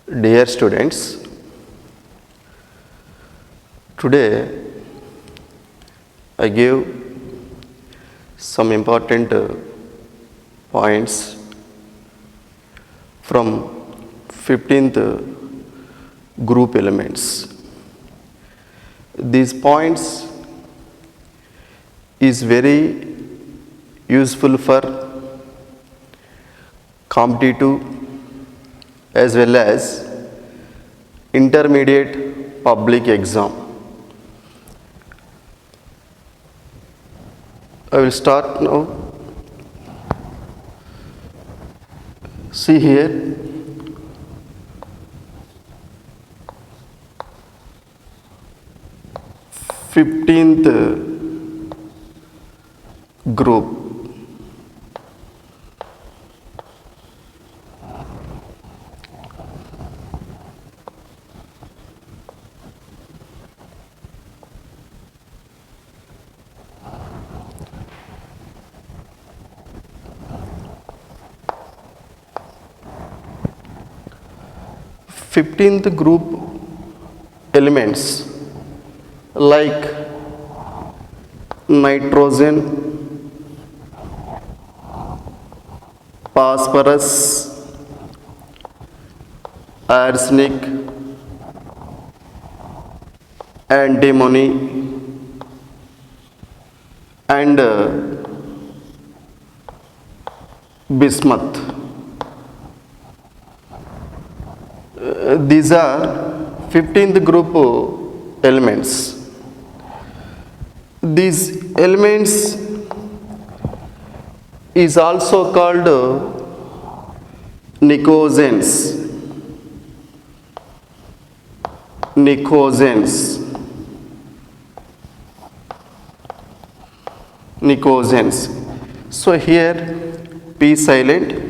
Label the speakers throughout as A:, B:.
A: Dear students, today I give some important points from 15th group elements. These points is very useful for competitive as well as intermediate public exam. I will start now. See here. Fifteenth group. Fifteenth group elements like nitrogen, phosphorus, arsenic, antimony and bismuth. These are 15th group elements. These elements is also called nicosens. So here P silent.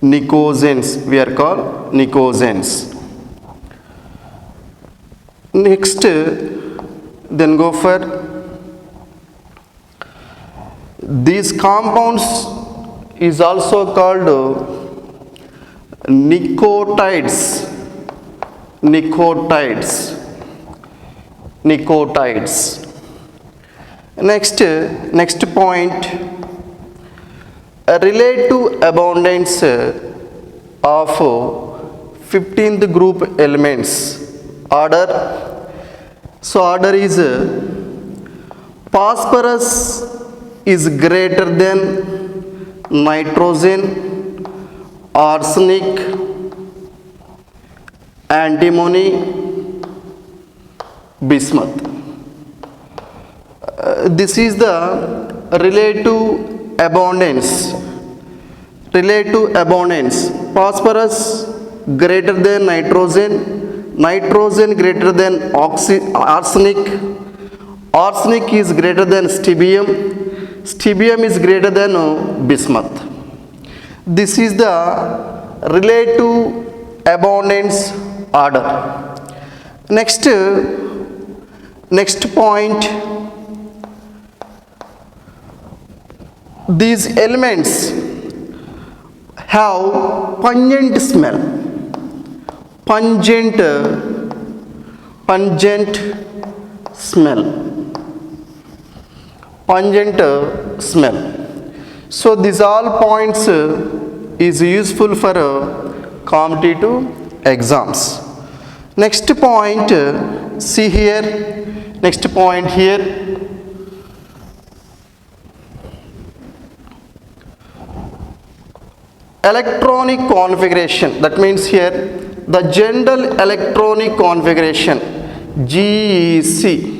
A: Nicosens, we are called nicosens. Next, then go for these compounds is also called nicotides. Next point, relative abundance of 15th group elements. Order. So order is phosphorus is greater than nitrogen, arsenic, antimony, bismuth. This is the relative abundance. Phosphorus greater than nitrogen greater than arsenic is greater than stibbium is greater than bismuth. This is the relative abundance order. Next point, these elements have pungent smell. So these all points is useful for competitive exams. Next point, see here. Next point here. Electronic configuration, that means here the general electronic configuration, GEC,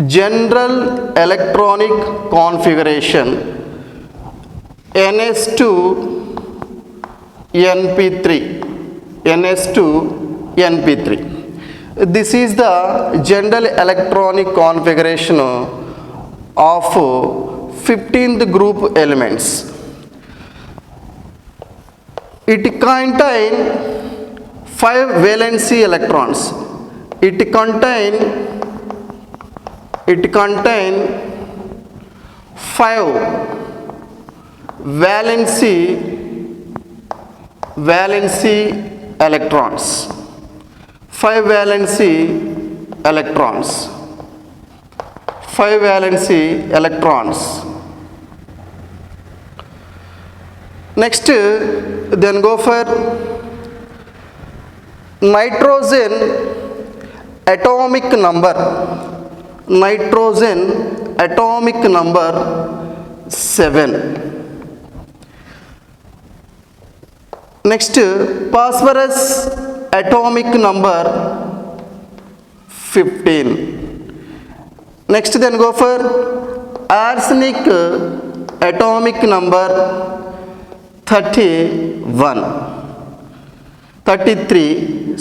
A: general electronic configuration, NS2NP3. This is the general electronic configuration of 15th group elements. It contains 5 valency electrons. It contains 5 valency valency electrons, 5 valency electrons, 5 valency electrons. Next, then go for nitrogen atomic number. Nitrogen atomic number 7. Next, phosphorus atomic number 15. Next, then go for arsenic atomic number 33.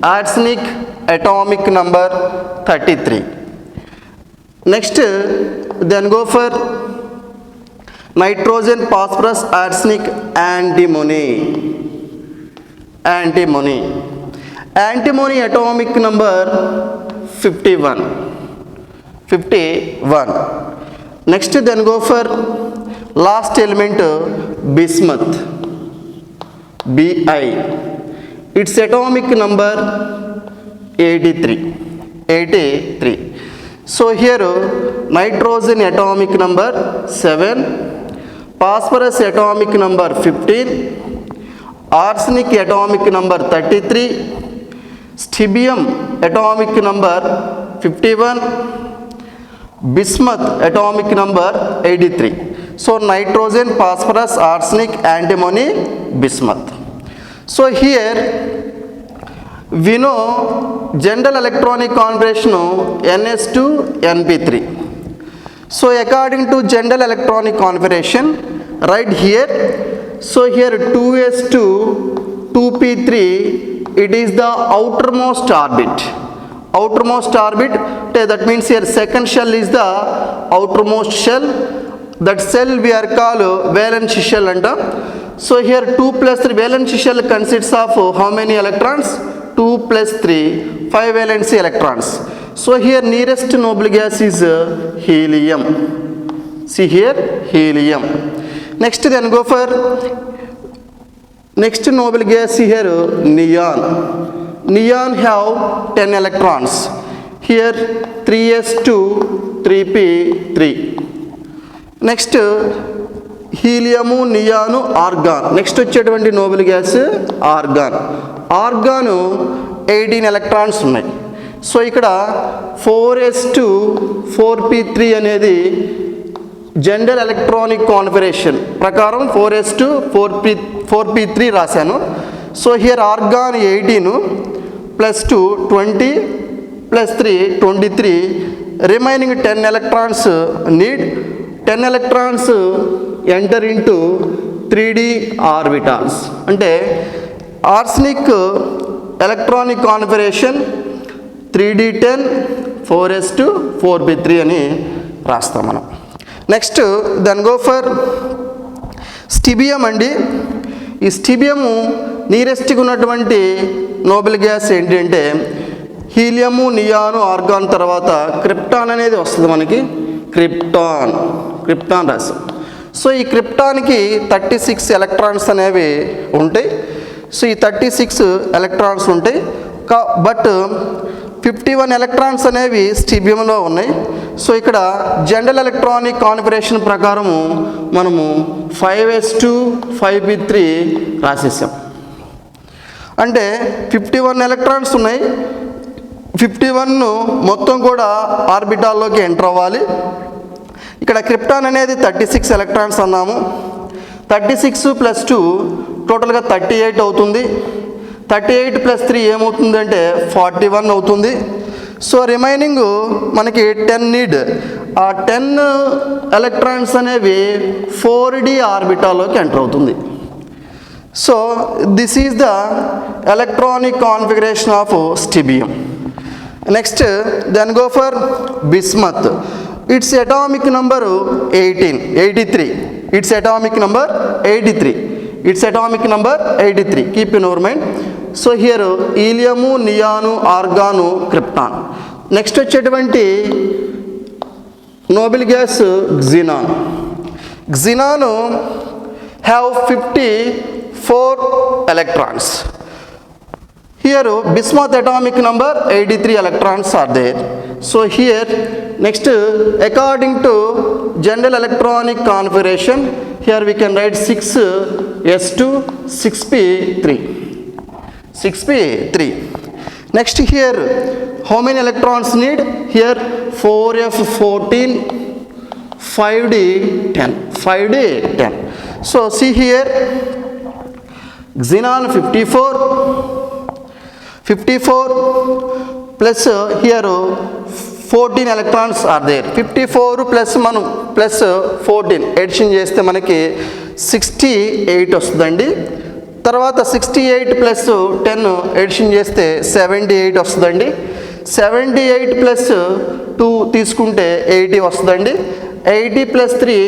A: Arsenic atomic number 33. Next, then go for nitrogen, phosphorus, arsenic, antimony. Antimony atomic number 51. Next, then go for last element, bismuth, Bi. Its atomic number 83. So here nitrogen atomic number 7, phosphorus atomic number 15, arsenic atomic number 33, stibbium atomic number 51, bismuth atomic number 83. So nitrogen, phosphorus, arsenic, antimony, bismuth. So here we know general electronic configuration NS2 NP3. So according to general electronic configuration, right here, so here 2s2 2p3, it is the outermost orbit. That means here second shell is the outermost shell. That cell we are called valency shell. So here 2 plus 3 valency shell consists of how many electrons? 2 plus 3, 5 valency electrons. So here nearest noble gas is helium. See here, helium. Next, then go for next noble gas here, neon. Neon have 10 electrons. Here 3s2 3p3. Next, helium, neon, argon. Next వచ్చేటువంటి noble gas argon. Argon 18 electrons ఉన్నాయి. So ఇక్కడ 4s2 4p3 అనేది general electronic configuration ప్రకారం 4s2 4p3 రాశాను. So here organ 18 plus 2 20 plus 3 23. Remaining 10 electrons need 10 electrons enter into 3d orbitals. అంటే arsenic electronic configuration 3d10 4s2 4p3 అని రాస్తాం మనం. Next then go for స్టిబియం అండి. ఈ స్టిబియము నీరెస్ట్గా ఉన్నటువంటి నోబెల్ గ్యాస్ ఏంటి అంటే హీలియము, నియాను, ఆర్గాన్ తర్వాత క్రిప్టాన్ అనేది వస్తుంది మనకి. క్రిప్టాన్ రాసాం. సో ఈ క్రిప్టాన్కి 36 ఎలక్ట్రాన్స్ అనేవి ఉంటాయి. సో ఈ 36 ఎలక్ట్రాన్స్ ఉంటాయి. బట్ 51 ఎలక్ట్రాన్స్ అనేవి స్టిబియంలో ఉన్నాయి. సో ఇక్కడ జనరల్ ఎలక్ట్రానిక్ కాన్ఫిగరేషన్ ప్రకారము మనము 5s2 5p3 రాసేసాం. అంటే 51 ఎలక్ట్రాన్స్ ఉన్నాయి. 51 మొత్తం కూడా ఆర్బిటాల్లోకి ఎంటర్ అవ్వాలి. ఇక్కడ క్రిప్టాన్ అనేది 36 ఎలక్ట్రాన్స్ అన్నాము. 36 ప్లస్ 2 టోటల్గా 38 అవుతుంది. 38 ప్లస్ 3 ఏమవుతుందంటే 41 అవుతుంది. సో రిమైనింగ్ మనకి 10 నీడ్. ఆ 10 ఎలక్ట్రాన్స్ అనేవి 4d ఆర్బిటాల్లోకి ఎంటర్ అవుతుంది. So this is the electronic configuration of stibium. Next then go for bismuth. Its atomic number 83. Its atomic number 83. Keep in our mind. So here helium, neon, argon, krypton. Next వచ్చేటువంటి noble gas xenon. Xenon have 4 electrons. Here bismuth atomic number 83 electrons are there. So here next, according to general electronic configuration, here we can write 6s2 6p3 6p3. Next here, how many electrons need? Here 4f14 5d10 5d10. So see here, xenon 54 plus here 14 electrons are there. 54 plus మనం plus 14 edition చేస్తే మనకి 68 వస్తుందండి. తర్వాత 68 plus 10 edition చేస్తే 78 వస్తుందండి. 78 plus 2 తీసుకుంటే 80 వస్తుందండి. 80 plus 3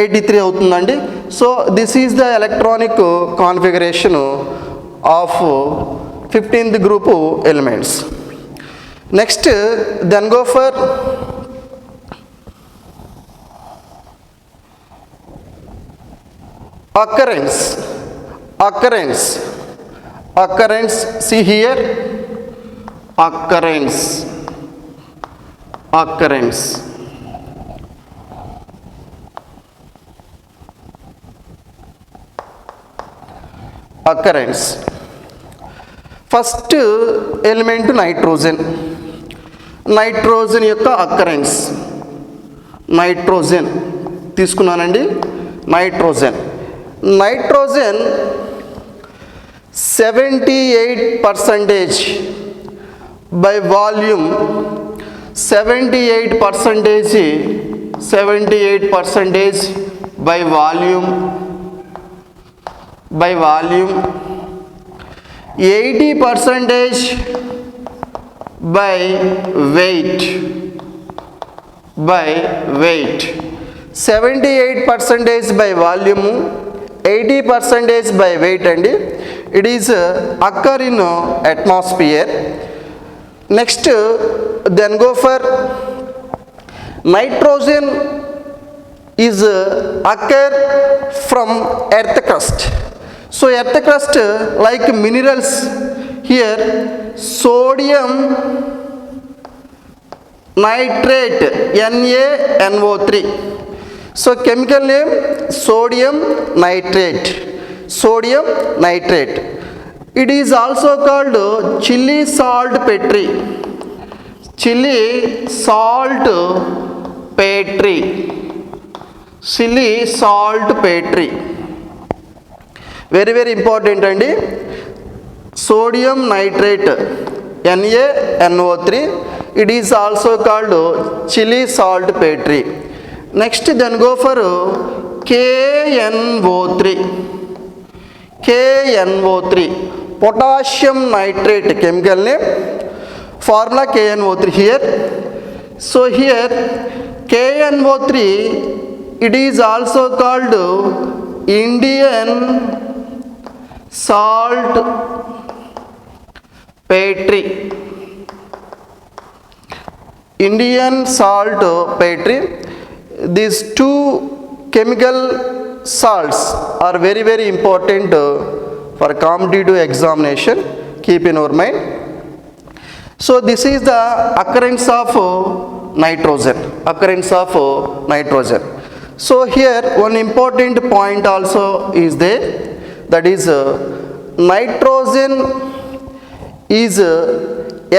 A: 83 అవుతుందండి. So this is the electronic configuration of 15th group elements. Next, then go for occurrence. See here, occurrence. First element nitrogen. Nitrogen యొక్క అక్కరెన్స్, నైట్రోజన్ తీసుకున్నానండి. Nitrogen 78% by volume, 78% by volume, 80% by weight, 78% by volume, 80% by weight, and it is occur in atmosphere. Next, then go for nitrogen is occur from earth crust. So earth crust, like minerals, here sodium nitrate, NaNO3. So chemical name sodium nitrate. It is also called chili salt petri. Very very important అండి. sodium nitrate, NaNO3, it is also called chili salt petri. Next, then go for KNO3, potassium nitrate, chemical name, formula KNO3 here. So here KNO3, it is also called Indian salt petri. These two chemical salts are very very important for competitive examination. Keep in your mind. So this is the occurrence of nitrogen. So here one important point also is there, that is nitrogen is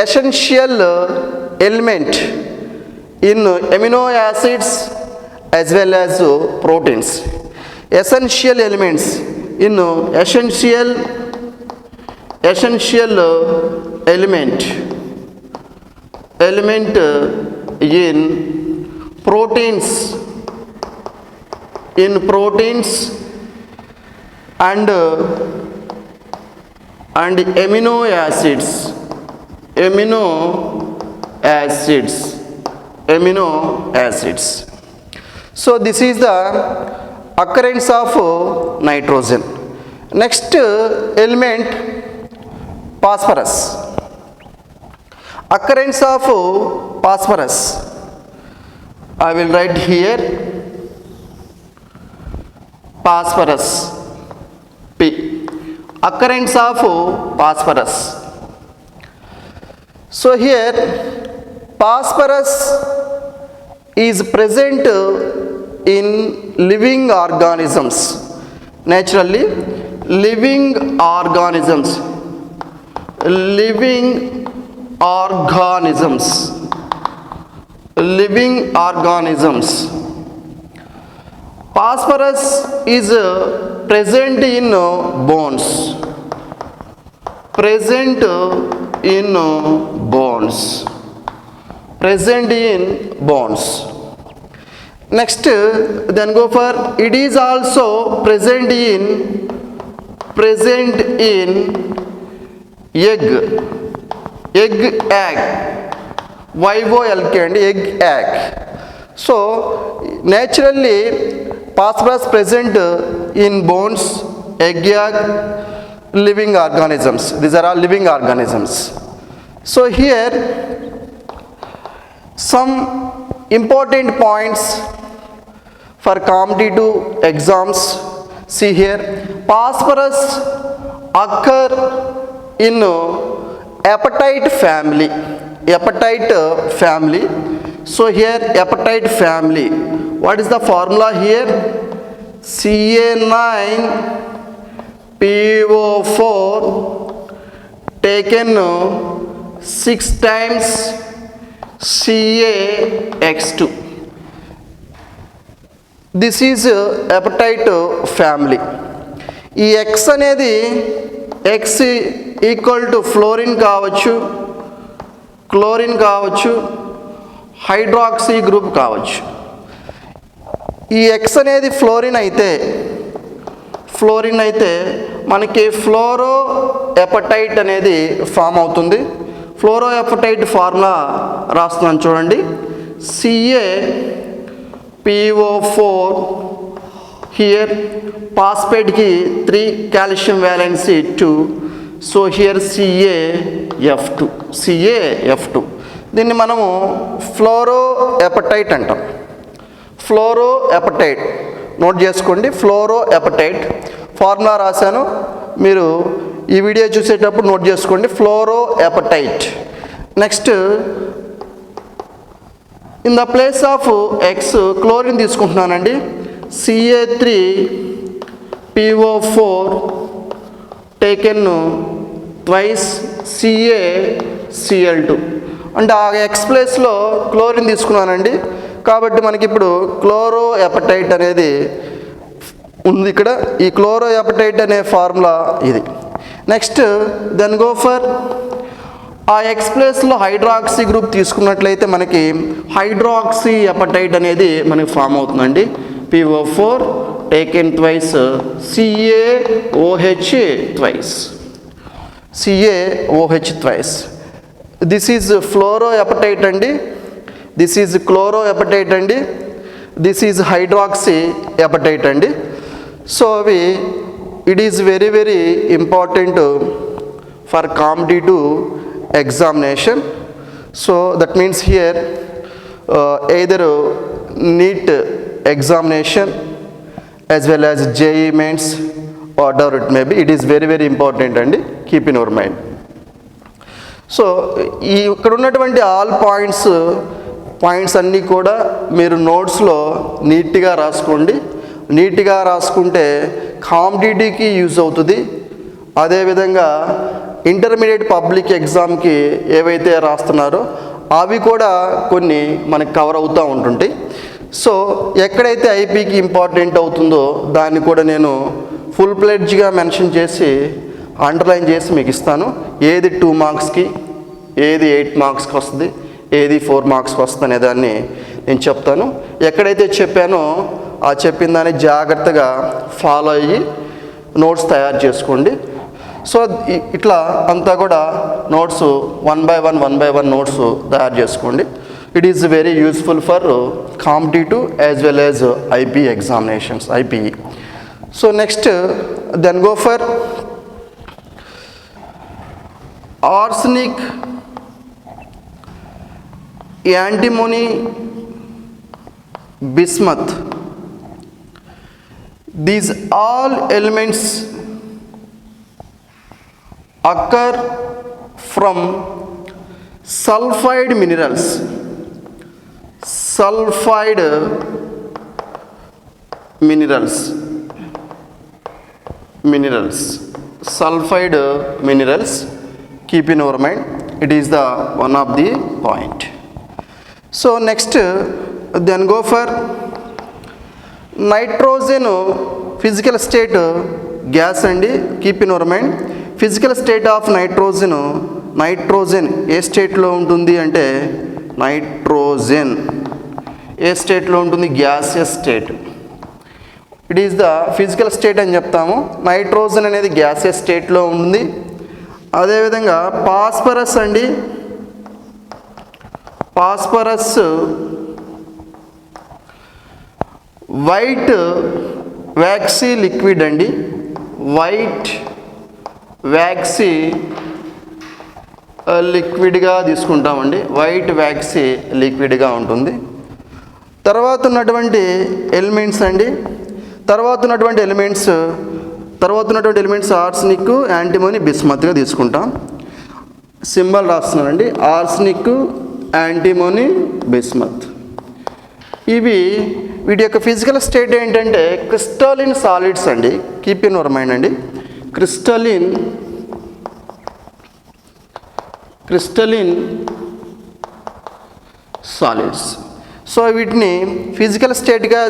A: essential element in amino acids as well as proteins. Essential elements in essential element in proteins and amino acids. So this is the occurrence of nitrogen. Next element, phosphorus. Occurrence of phosphorus, I will write here phosphorus, P. occurrence of phosphorus. So here phosphorus is present in living organisms, naturally living organisms, living organisms, living organisms. Phosphorus is present in bones, present in bones, present in bones. Next, then go for it is also present in egg, egg, YOLK and egg. So naturally phosphorus present in bones, egg, living organisms. These are all living organisms. So here some important points for competitive exams. See here, phosphorus occur in apatite family, apatite family. So here apatite family, what is the formula here? Ca9PO4 taken 6 times CaX2. This is apatite family. ఈ X అనేది X equal to fluorine కావచ్చు, chlorine కావచ్చు, hydroxy group కావచ్చు. ఈ X అనేది fluorine అయితే మనకి ఫ్లోరో appetite అనేది ఫామ్ అవుతుంది. ఫ్లోరో ఎపటైట్ ఫార్ములా రాస్తున్నాను చూడండి. CaPO4 హియర్ ఫాస్ఫేట్కి 3 calcium valency 2. So here CaF2. దీన్ని మనము ఫ్లోరో ఎపటైట్ అంటాం. ఫ్లోరో ఎపటైట్ నోట్ చేసుకోండి. ఫ్లోరో ఎపటైట్ ఫార్ములా రాశాను, మీరు ఈ వీడియో చూసేటప్పుడు నోట్ చేసుకోండి. Fluorapatite. Next in the place of X chlorine తీసుకుంటున్నానండి. Ca3PO4 taken twice CaCl2. అంటే ఆ ఎక్స్ ప్లేస్లో క్లోరిన్ తీసుకున్నానండి, కాబట్టి మనకి ఇప్పుడు క్లోరో ఎపటైట్ అనేది ఉంది ఇక్కడ. ఈ క్లోరో ఎపటైట్ అనే ఫార్ములా ఇది. నెక్స్ట్ దెన్ గో ఫర్ ఆ ఎక్స్ ప్లేస్లో హైడ్రాక్సీ గ్రూప్ తీసుకున్నట్లయితే మనకి హైడ్రాక్సీ ఎపటైట్ అనేది మనకి ఫామ్ అవుతుందండి. PO4 taken twice CaOH twice, CaOH twice. This is ఫ్లోరో appetite అండి, దిస్ ఈజ్ క్లోరో ఎపటైట్ అండి, దిస్ ఈజ్ హైడ్రాక్సీ ఎపటైట్ అండి. సో అవి it is very very important for competitive examination. So that means here either NEET examination as well as JEE mains, whatever it may be, it is very very important and keep in your mind. So ఇక్కడ ఉన్నటువంటి all points అన్నీ కూడా మీరు నోట్స్లో నీట్గా రాసుకోండి. నీట్గా రాసుకుంటే కాంపిటీటివ్కి use అవుతుంది. అదేవిధంగా ఇంటర్మీడియట్ పబ్లిక్ ఎగ్జామ్కి ఏవైతే రాస్తున్నారో అవి కూడా కొన్ని మనకు కవర్ అవుతూ ఉంటుంటాయి. సో ఎక్కడైతే ఐపీకి ఇంపార్టెంట్ అవుతుందో దాన్ని కూడా నేను ఫుల్ ప్లెడ్జ్గా మెన్షన్ చేసి అండర్లైన్ చేసి మీకు ఇస్తాను. ఏది 2 మార్క్స్కి, ఏది 8 మార్క్స్కి వస్తుంది, ఏది 4 మార్క్స్కి వస్తుంది అనే దాన్ని నేను చెప్తాను. ఎక్కడైతే చెప్పానో ఆ చెప్పిన దాన్ని జాగ్రత్తగా ఫాలో అయ్యి నోట్స్ తయారు చేసుకోండి. సో ఇట్లా అంతా కూడా నోట్స్ 1 by 1 నోట్స్ తయారు చేసుకోండి. It is very useful for competitive as well as IP examinations, IPE. So next then go for arsenic, antimony, bismuth. These all elements occur from sulfide minerals. Sulfide minerals. Sulfide minerals. Keep in our mind. It is the one of the point. So next, then go for nitrogen physical state gas అండి. Keep in our mind. Physical state of nitrogen ఏ స్టేట్లో ఉంటుంది అంటే nitrogen ఏ స్టేట్లో ఉంటుంది? Gaseous state. It is the physical state అని చెప్తాము. నైట్రోజన్ అనేది గ్యాసియస్ స్టేట్లో ఉంది. అదేవిధంగా ఫాస్ఫరస్ అండి. ఫాస్ఫరస్ వైట్ వ్యాక్సీ లిక్విడ్ అండి. వైట్ వ్యాక్సీ లిక్విడ్గా తీసుకుంటామండి. వైట్ వ్యాక్సీ లిక్విడ్గా ఉంటుంది. తర్వాత ఉన్నటువంటి ఎలిమెంట్స్ అండి. తర్వాత ఉన్నటువంటి ఎలిమెంట్స్ ఆర్సనిక్, యాంటిమోని, బిస్మత్గా తీసుకుంటాం. సింబల్ రాస్తున్నానండి. Arsenic, antimony, bismuth. వీటి యొక్క ఫిజికల్ స్టేట్ ఏంటంటే క్రిస్టలిన్ సాలిడ్స్ అండి. కీప్ ఇన్ అవర్ మైండ్ అండి. Crystalline solids. సో వీటిని ఫిజికల్ స్టేట్గా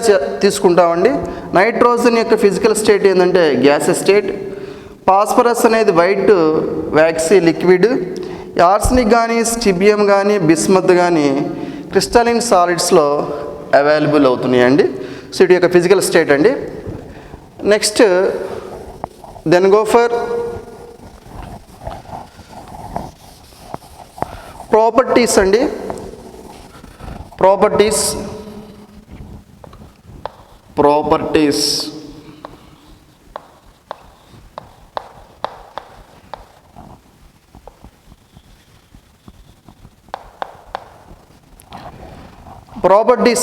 A: తీసుకుంటామండి. నైట్రోజన్ యొక్క ఫిజికల్ స్టేట్ ఏంటంటే గ్యాసెస్ స్టేట్. ఫాస్ఫరస్ అనేది వైట్ వ్యాక్సీ లిక్విడ్. ఆర్సనిక్ కానీ, స్టిబియం కానీ, బిస్మత్ కానీ క్రిస్టలిన్ సాలిడ్స్లో అవైలబుల్ అవుతున్నాయండి. సో వీటి యొక్క ఫిజికల్ స్టేట్ అండి. Next then go for properties అండి. ప్రాపర్టీస్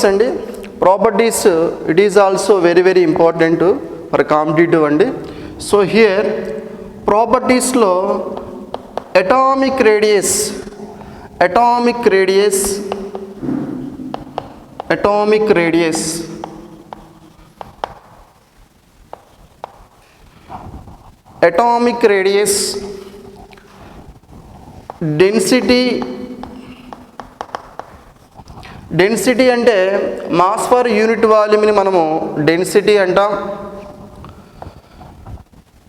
A: అండి. Properties it is also very very important for competitive అండి. సో హియర్ ప్రాపర్టీస్లో అటామిక్ రేడియస్ డెన్సిటీ అంటే మాస్ ఫర్ యూనిట్ వాల్యూమ్ని మనము డెన్సిటీ అంటాం.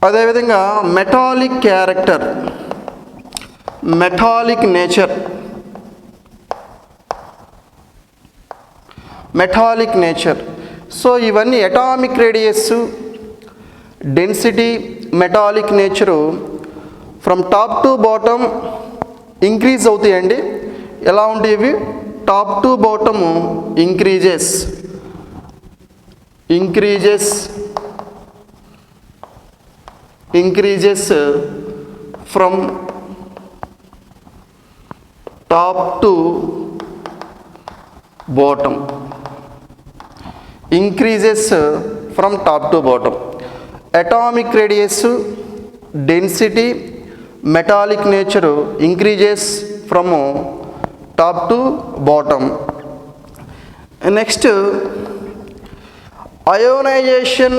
A: అదేవిధంగా metallic character, metallic nature. So ఇవన్నీ atomic radius, density, metallic nature from top to bottom increase అవుతాయండి. ఎలా ఉంటాయి ఇవి? Top to bottom increases from top to bottom. Atomic radius, density, metallic nature increases from top to bottom. Next ionisation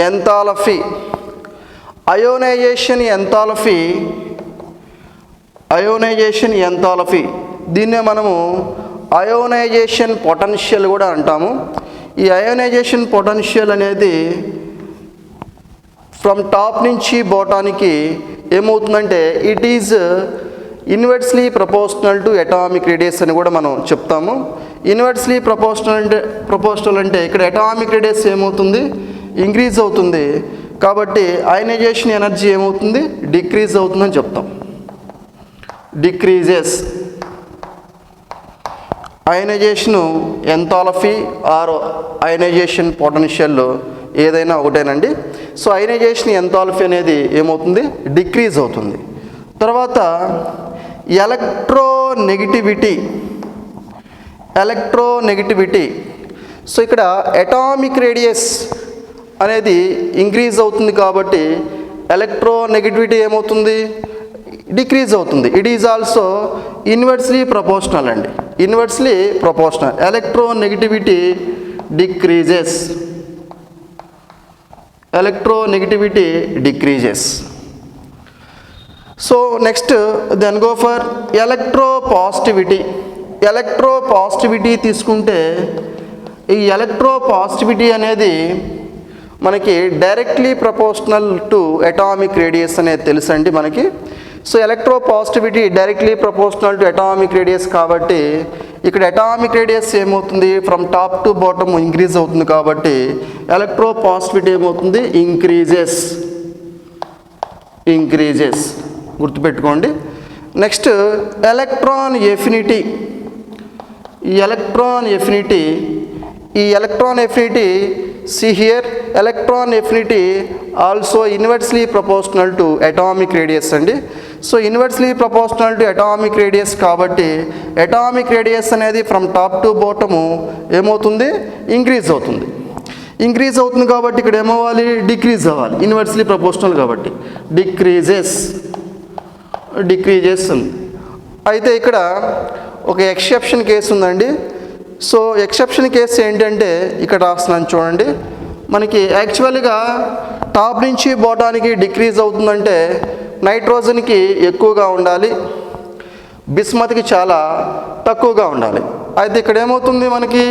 A: enthalpy. దీన్నే మనము ionisation potential కూడా అంటాము. ఈ ionisation potential అనేది ఫ్రమ్ టాప్ నుంచి బాటానికి ఏమవుతుందంటే it is inversely proportional to atomic radius అని కూడా మనం చెప్తాము. ఇన్వర్స్లీ ప్రపోర్షనల్ అంటే ఇక్కడ అటామిక్ రేడియస్ ఏమవుతుంది? ఇంక్రీజ్ అవుతుంది. కాబట్టి అయనైజేషన్ ఎనర్జీ ఏమవుతుంది? డిక్రీజ్ అవుతుందని చెప్తాం. Decreases. Ionisation enthalpy or ionisation potential ఏదైనా ఒకటేనండి. సో అయనైజేషన్ ఎంథాల్పీ అనేది ఏమవుతుంది? డిక్రీజ్ అవుతుంది. తర్వాత ఎలక్ట్రోనెగటివిటీ. సో ఇక్కడ అటామిక్ రేడియస్ అనేది ఇంక్రీజ్ అవుతుంది కాబట్టి ఎలక్ట్రోనెగటివిటీ ఏమవుతుంది? డిక్రీజ్ అవుతుంది. It is also inversely proportional అండి, inversely proportional. Electronegativity decreases, electronegativity decreases. So next then go for electropositivity. electropositivity తీసుకుంటే ఈ electropositivity అనేది మనకి directly proportional to atomic radius అనేది తెలుసండి మనకి. So electropositivity directly proportional to atomic radius కాబట్టి ఇక్కడ అటామిక్ రేడియస్ ఏమవుతుంది, from top to bottom increase అవుతుంది కాబట్టి ఎలక్ట్రోపాజిటివిటీ ఏమవుతుంది, ఇంక్రీజెస్ గుర్తుపెట్టుకోండి. Next electron affinity. ఈ electron affinity see here, electron affinity also inversely proportional to atomic radius అండి. So inversely proportional to atomic radius కాబట్టి అటామిక్ రేడియస్ అనేది from top to bottom ఏమవుతుంది, increase అవుతుంది కాబట్టి ఇక్కడ ఏమవ్వాలి, డిక్రీజ్ అవ్వాలి, ఇన్వర్స్లీ ప్రపోర్షనల్ కాబట్టి డిక్రీజెస్ ఉంది. అయితే ఇక్కడ ఒక ఎక్సెప్షన్ కేసు ఉందండి. సో ఎక్సెప్షన్ కేసు ఏంటంటే ఇక్కడ రాస్తున్నాను చూడండి. మనకి యాక్చువల్గా టాప్ నుంచి బాటానికి డిక్రీజ్ అవుతుందంటే నైట్రోజన్కి ఎక్కువగా ఉండాలి, బిస్మత్కి చాలా తక్కువగా ఉండాలి. అయితే ఇక్కడ ఏమవుతుంది, మనకి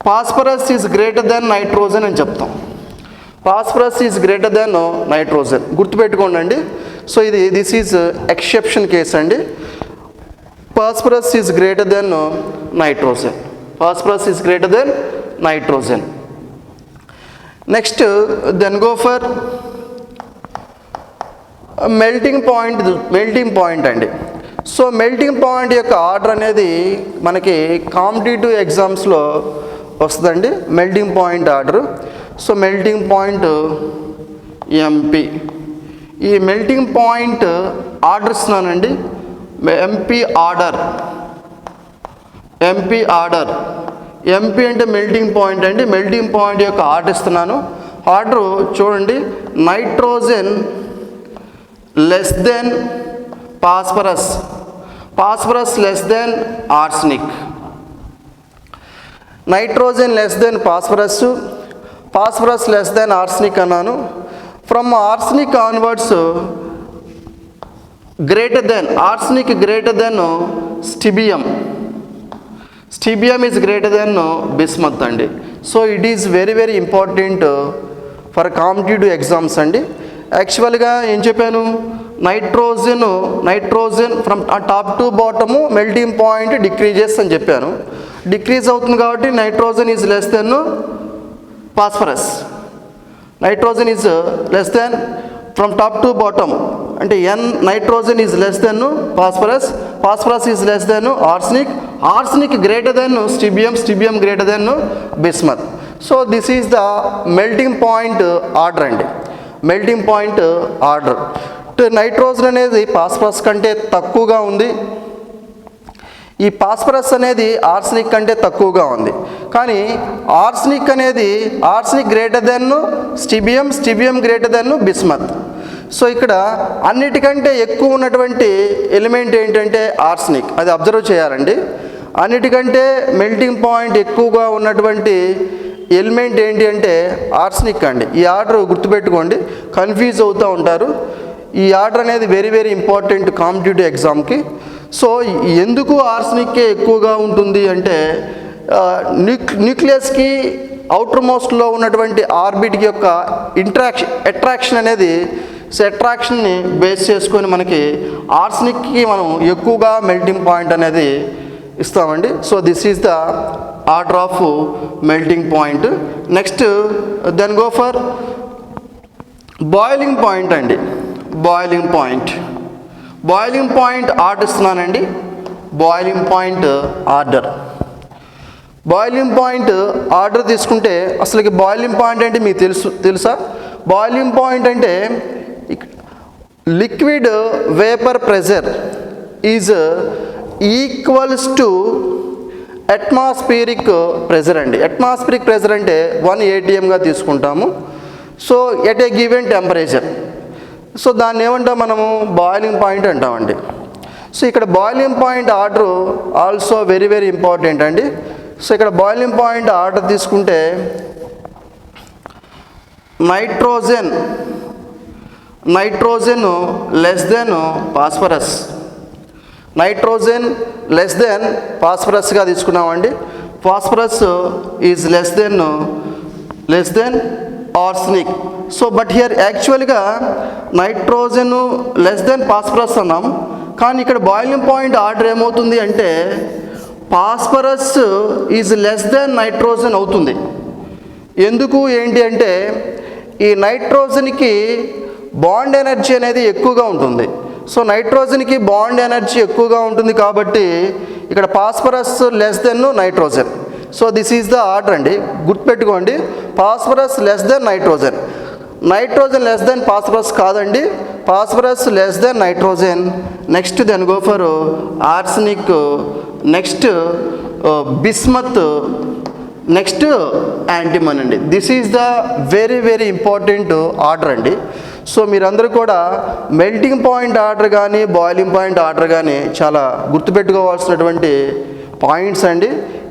A: phosphorus is greater than nitrogen అని చెప్తాం. Phosphorus is greater than nitrogen గుర్తుపెట్టుకోండి. So this is exception case అండి. phosphorus is greater than nitrogen. Next then go for melting point అండి. సో మెల్టింగ్ పాయింట్ యొక్క ఆర్డర్ అనేది మనకి కాంపిటేటివ్ ఎగ్జామ్స్లో వస్తుందండి, melting point order. So melting point MP, ఈ మెల్టింగ్ పాయింట్ ఆర్డర్ ఇస్తున్నానండి. ఎంపీ ఆర్డర్ ఎంపీ అంటే మెల్టింగ్ పాయింట్ అండి. మెల్టింగ్ పాయింట్ యొక్క ఆర్డర్ ఇస్తున్నాను. ఆర్డర్ చూడండి, nitrogen less than phosphorus less than arsenic. Nitrogen less than phosphorus less than arsenic అన్నాను. From arsenic onwards arsenic greater than stibium is greater than bismuth andi. So it is very important for competitive exams andi. Actually ga em cheppanu, nitrogen from top to bottom melting point decreases అని చెప్పాను. Decrease అవుతుంది కాబట్టి nitrogen is less than phosphorus. Nitrogen is less than from top to bottom అంటే nitrogen is less than phosphorus is less than arsenic greater than stibium greater than bismuth. So this is the melting point order అండి. Melting point order nitrogen అనేది phosphorus కంటే తక్కువగా ఉంది, ఈ phosphorus అనేది arsenic కంటే తక్కువగా ఉంది. కానీ arsenic greater than stibium greater than bismuth. So ఇక్కడ అన్నిటికంటే ఎక్కువ ఉన్నటువంటి ఎలిమెంట్ ఏంటంటే ఆర్సనిక్, అది అబ్జర్వ్ చేయాలండి. అన్నిటికంటే మెల్టింగ్ పాయింట్ ఎక్కువగా ఉన్నటువంటి ఎలిమెంట్ ఏంటి అంటే ఆర్సనిక్ అండి. ఈ ఆర్డర్ గుర్తుపెట్టుకోండి, కన్ఫ్యూజ్ అవుతూ ఉంటారు. ఈ ఆర్డర్ అనేది వెరీ ఇంపార్టెంట్ కాంపిటేటివ్ ఎగ్జామ్కి. సో ఎందుకు ఆర్సనిక్కే ఎక్కువగా ఉంటుంది అంటే న్యూక్లియస్కి అవుటర్ మోస్ట్లో ఉన్నటువంటి ఆర్బిట్ యొక్క అట్రాక్షన్ అనేది, సో అట్రాక్షన్ని బేస్ చేసుకొని మనకి ఆర్సనిక్కి మనం ఎక్కువగా మెల్టింగ్ పాయింట్ అనేది ఇస్తామండి. So this is the order of melting point. Next then go for boiling point అండి. బాయిలింగ్ పాయింట్ ఆర్డర్ ఇస్తున్నానండి. బాయిలింగ్ పాయింట్ ఆర్డర్ తీసుకుంటే అసలుకి బాయిలింగ్ పాయింట్ అంటే మీకు తెలుసా? బాయిలింగ్ పాయింట్ అంటే liquid vapour pressure is equals to atmospheric pressure అండి. Atmospheric pressure అంటే 1 atmగా తీసుకుంటాము. So at a given temperature so దాన్ని ఏమంటాం మనము బాయిలింగ్ పాయింట్ అంటామండి. సో ఇక్కడ boiling point order also very very important అండి. సో ఇక్కడ బాయిలింగ్ పాయింట్ ఆర్డర్ తీసుకుంటే nitrogen less than phosphorus, nitrogen less than ఫాస్ఫరస్గా తీసుకున్నామండి. Phosphorus is less than arsenic. So but here యాక్చువల్గా నైట్రోజన్ లెస్ దెన్ ఫాస్ఫరస్ అన్నాం, కానీ ఇక్కడ బాయిలింగ్ పాయింట్ ఆర్డర్ ఏమవుతుంది అంటే phosphorus is less than nitrogen అవుతుంది. ఎందుకు ఏంటి అంటే ఈ నైట్రోజన్కి బాండ్ ఎనర్జీ అనేది ఎక్కువగా ఉంటుంది. సో నైట్రోజన్కి బాండ్ ఎనర్జీ ఎక్కువగా ఉంటుంది కాబట్టి ఇక్కడ phosphorus less than nitrogen. So this is the order అండి, గుర్తుపెట్టుకోండి. Phosphorus less than nitrogen, nitrogen less than phosphorus కాదండి, phosphorus less than nitrogen. Next then go for arsenic, next bismuth, next antimony అండి. This is the very very important order అండి. So మీరందరూ కూడా melting point order కానీ boiling point order కానీ చాలా గుర్తుపెట్టుకోవాల్సినటువంటి points అండి.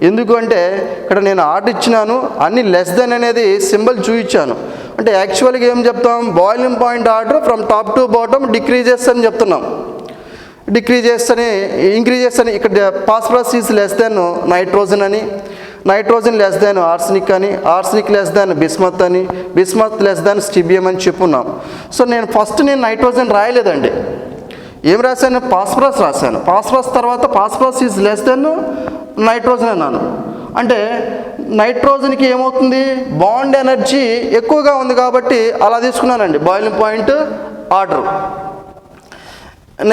A: ఎందుకంటే ఇక్కడ నేను ఆర్డర్ ఇచ్చినాను, అన్ని లెస్ దెన్ అనేది సింబల్ చూపించాను. అంటే యాక్చువల్గా ఏం చెప్తాం, boiling point order from top to bottom decreases అని చెప్తున్నాం. డిక్రీజెస్ అని ఇంక్రీజెస్ అని ఇక్కడ phosphorus is less than nitrogen అని, నైట్రోజన్ లెస్ దెన్ ఆర్సనిక్ అని, ఆర్సనిక్ లెస్ దెన్ బిస్మత్ అని, బిస్మత్ లెస్ దెన్ స్టిబియం అని చెప్పున్నాం. సో నేను నైట్రోజన్ రాయలేదండి, ఏం రాశాను, ఫాస్ఫరస్ రాశాను. ఫాస్ఫరస్ తర్వాత phosphorus is less than nitrogen అన్నాను. అంటే నైట్రోజన్కి ఏమవుతుంది, బాండ్ ఎనర్జీ ఎక్కువగా ఉంది కాబట్టి అలా తీసుకున్నానండి boiling point order.